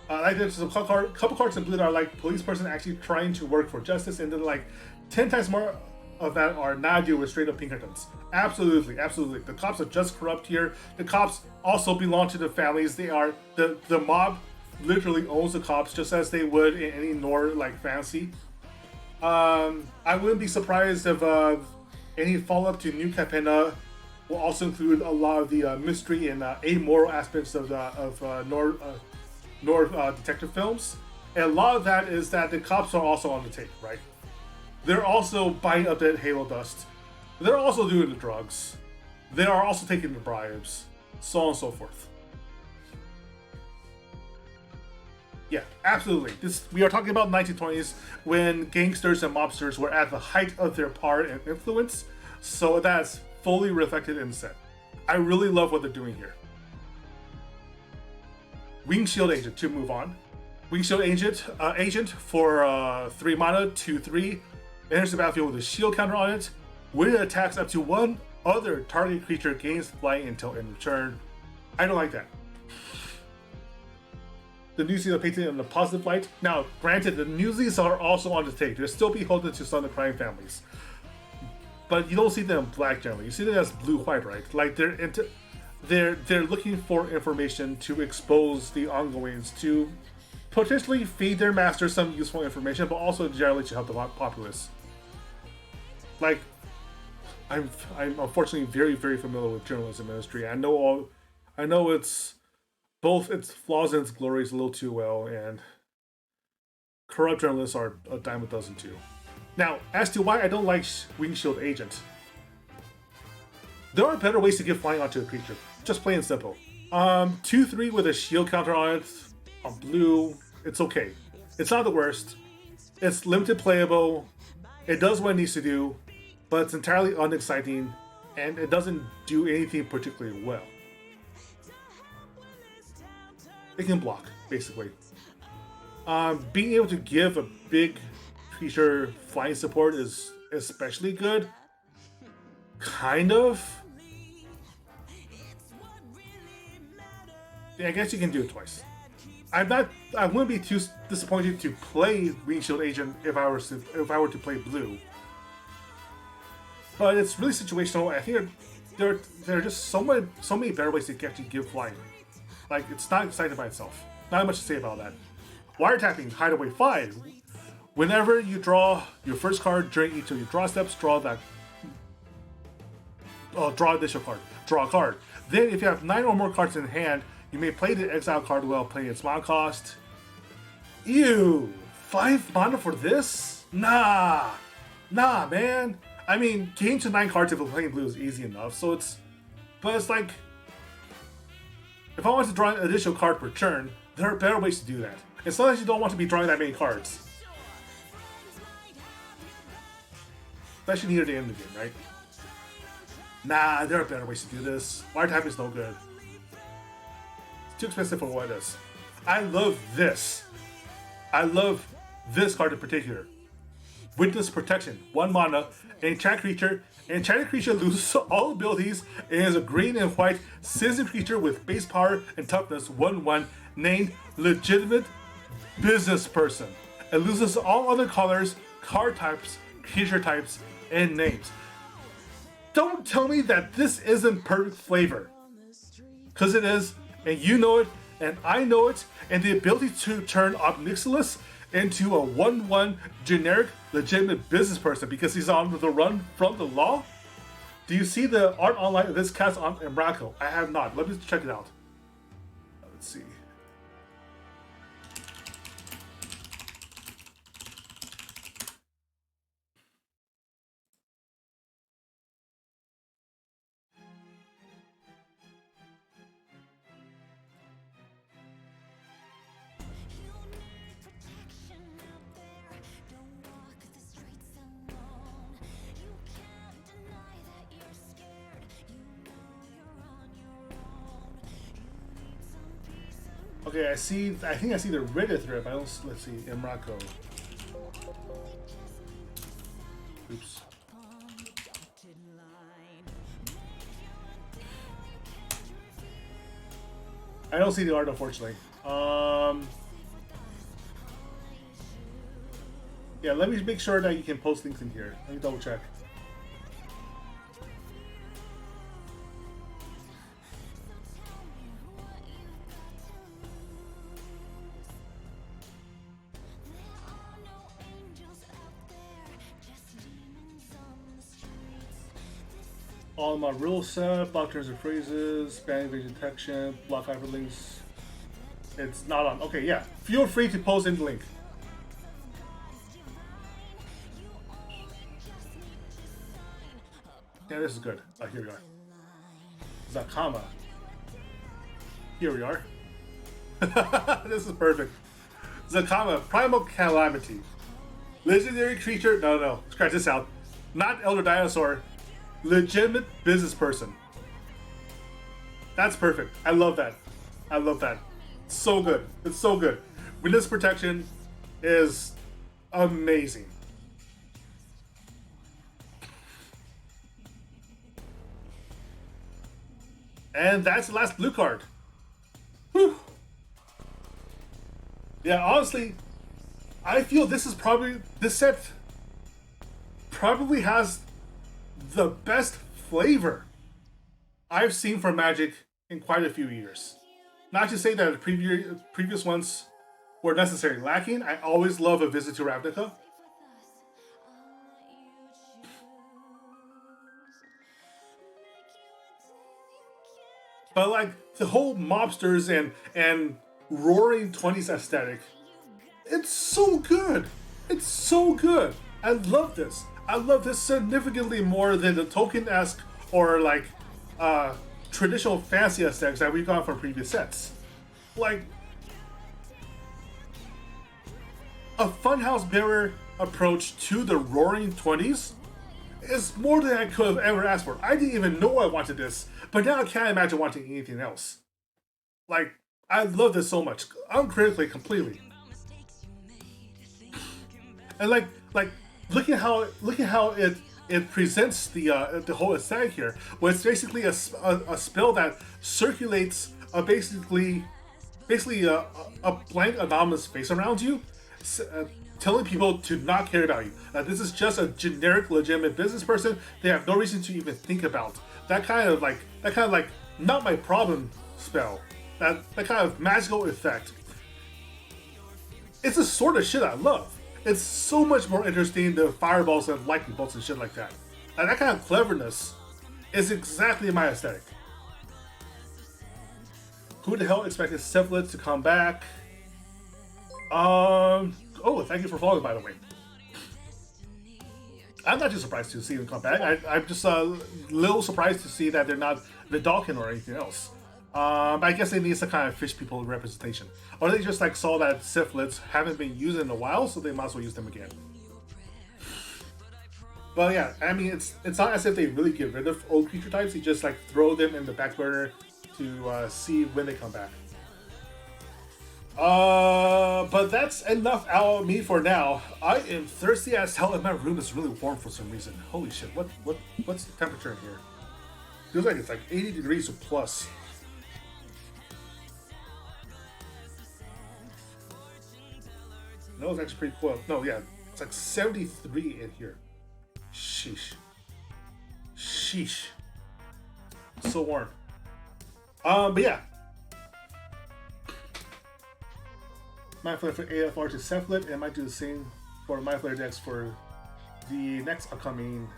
Like there's a couple cards in blue that are like police person actually trying to work for justice, and then like 10 times more of that are not deal with straight up Pinkertons. Absolutely, absolutely. The cops are just corrupt here. The cops also belong to the families. They are the mob literally owns the cops just as they would in any Nord like fantasy. I wouldn't be surprised if any follow-up to New Capenna will also include a lot of the mystery and amoral aspects of Nord detective films. And a lot of that is that the cops are also on the tape, right? They're also buying up that Halo dust. They're also doing the drugs. They are also taking the bribes, so on and so forth. Yeah, absolutely. We are talking about 1920s when gangsters and mobsters were at the height of their power and influence, so that's fully reflected in the set. I really love what they're doing here. Wingshield Agent, to move on. Wingshield Agent for 3 mana, 2/3, enters the battlefield with a shield counter on it. When it attacks up to one other target creature gains flying until end of turn. I don't like that. The Newsies are painted in a positive light. Now, granted, the Newsies are also on the take. They're still beholden to some of the crime families. But you don't see them black generally. You see them as blue-white, right? Like they're looking for information to expose the ongoings, to potentially feed their masters some useful information, but also generally to help the populace. Like, I'm unfortunately very, very familiar with journalism industry. I know it's both its flaws and its glories a little too well, and corrupt journalists are a dime a dozen too. Now, as to why I don't like Wingshield Agent, there are better ways to give flying onto a creature. Just plain and simple. 2/3 with a shield counter on it, on blue, it's okay. It's not the worst. It's limited playable. It does what it needs to do, but it's entirely unexciting, and it doesn't do anything particularly well. It can block, basically. Being able to give a big creature flying support is especially good. Kind of. Yeah, I guess you can do it twice. I wouldn't be too disappointed to play Wingshield Agent if I were to play blue. But it's really situational. I think there are just so many better ways to actually give flying. Like, it's not exciting by itself. Not much to say about that. Wiretapping, Hideaway 5. Whenever you draw your first card during each of your draw steps, draw additional card. Draw a card. Then, if you have 9 or more cards in hand, you may play the exile card while playing its mana cost. Ew! 5 mana for this? Nah, man. I mean, getting to 9 cards if you're playing blue is easy enough. But it's like, if I want to draw an additional card per turn, there are better ways to do that. It's not that you don't want to be drawing that many cards. Especially near the end of the game, right? Nah, there are better ways to do this. Wiretap is no good. It's too expensive for what it is. I love this. I love this card in particular. Witness Protection, 1 mana, enchant creature. Enchanted creature loses all abilities and is a green and white citizen creature with base power and toughness 1/1 named Legitimate Business Person. It loses all other colors, card types, creature types, and names. Don't tell me that this isn't perfect flavor. Because it is, and you know it, and I know it, and the ability to turn Obnixilis into a 1/1 generic legitimate business person because he's on the run from the law? Do you see the art online of this cast on Embraco? I have not. Let me check it out. Let's see. Okay, I think I see the Reddit thread, but I don't. Let's see, Emrako. Oops. I don't see the art, unfortunately. Yeah, let me make sure that you can post links in here. Let me double check. All my rule set, block turns and phrases, spam evasion detection, block hyperlinks. It's not on. Okay, yeah. Feel free to post in the link. Yeah, this is good. Oh, here we are. Zakama. Here we are. This is perfect. Zakama, Primal Calamity. Legendary creature. No. Scratch this out. Not Elder Dinosaur. Legitimate business person. That's perfect. I love that. I love that. So good. It's so good. Witness protection is amazing. And that's the last blue card. Whew. Yeah, honestly, I feel this set probably has the best flavor I've seen from Magic in quite a few years. Not to say that the previous ones were necessarily lacking. I always love a visit to Ravnica. But like the whole mobsters and roaring 20s aesthetic, it's so good. It's so good. I love this. I love this significantly more than the token-esque or like traditional fantasy aesthetics that we've got from previous sets. Like a Funhouse Mirror approach to the Roaring 20s is more than I could have ever asked for. I didn't even know I wanted this, but now I can't imagine wanting anything else. Like, I love this so much, uncritically, completely. And like look at how it presents the whole aesthetic here, where it's basically a spell that circulates basically a blank anonymous face around you, telling people to not care about you. This is just a generic, legitimate business person. They have no reason to even think about that kind of like not my problem spell. That kind of magical effect. It's the sort of shit I love. It's so much more interesting than fireballs and lightning bolts and shit like that. And that kind of cleverness is exactly my aesthetic. Who the hell expected Syphilis to come back? Oh, thank you for following, by the way. I'm not too surprised to see them come back. I'm just a little surprised to see that they're not Vidalkin or anything else. But I guess they need some kind of fish people representation. Or they just like saw that Syphilids haven't been used in a while, so they might as well use them again. But yeah, I mean, it's not as if they really get rid of old creature types. They just like throw them in the back burner to see when they come back. But that's enough out of me for now. I am thirsty as hell, and my room is really warm for some reason. Holy shit! What's the temperature in here? Feels like it's like 80 degrees or plus. No, it's actually pretty cool. No, yeah, it's like 73 in here. Sheesh. So warm. But yeah. My flare for AFR to Cephalid, and I might do the same for my flare decks for the next upcoming.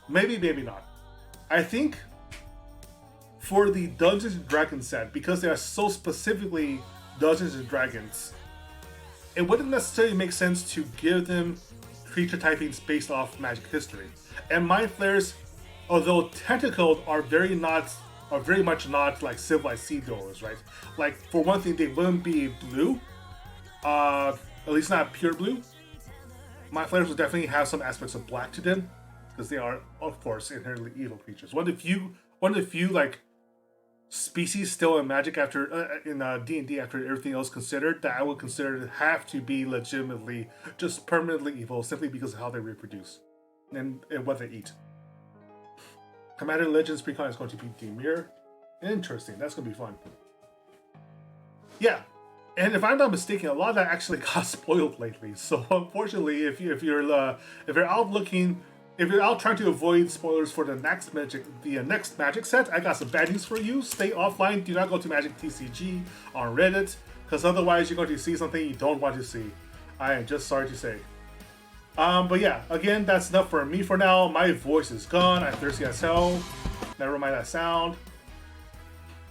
Maybe not. I think for the Dungeons and Dragons set, because they are so specifically Dungeons and Dragons, it wouldn't necessarily make sense to give them creature typings based off Magic history. And Mind Flayers, although tentacled, are very much not like civilized sea goers, right? Like, for one thing, they wouldn't be blue, at least not pure blue. Mind Flayers will definitely have some aspects of black to them, because they are, of course, inherently evil creatures. One of the few like species still in Magic after in D&D after everything else considered that I would consider to have to be legitimately just permanently evil simply because of how they reproduce and what they eat. Commander Legends Precon is going to be Demir. Interesting. That's going to be fun. Yeah. And if I'm not mistaken, a lot of that actually got spoiled lately. So unfortunately, if you're out looking, if you're out trying to avoid spoilers for the next Magic set, I got some bad news for you. Stay offline. Do not go to Magic TCG on Reddit, because otherwise you're going to see something you don't want to see. I am just sorry to say. But yeah, again, that's enough for me for now. My voice is gone. I'm thirsty as hell. Never mind that sound.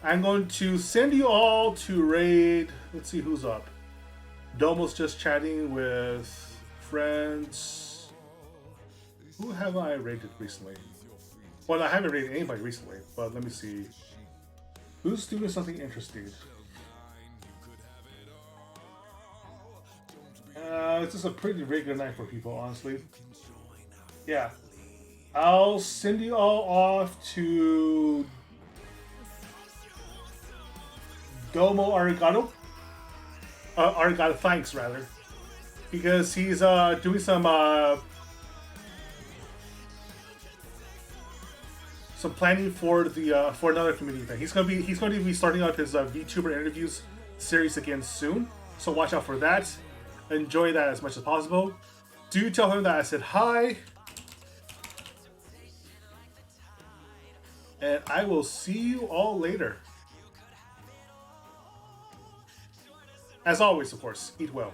I'm going to send you all to raid. Let's see who's up. Domo's just chatting with friends. Who have I raided recently? Well, I haven't raided anybody recently, but let me see. Who's doing something interesting? It's just a pretty regular night for people, honestly. Yeah. I'll send you all off to Domo Arigato. Arigato, thanks, rather. Because he's doing some planning for the for another community thing. He's going to be starting up his Vtuber interviews series again soon. So watch out for that. Enjoy that as much as possible. Do tell him that I said hi. And I will see you all later. As always, of course, eat well.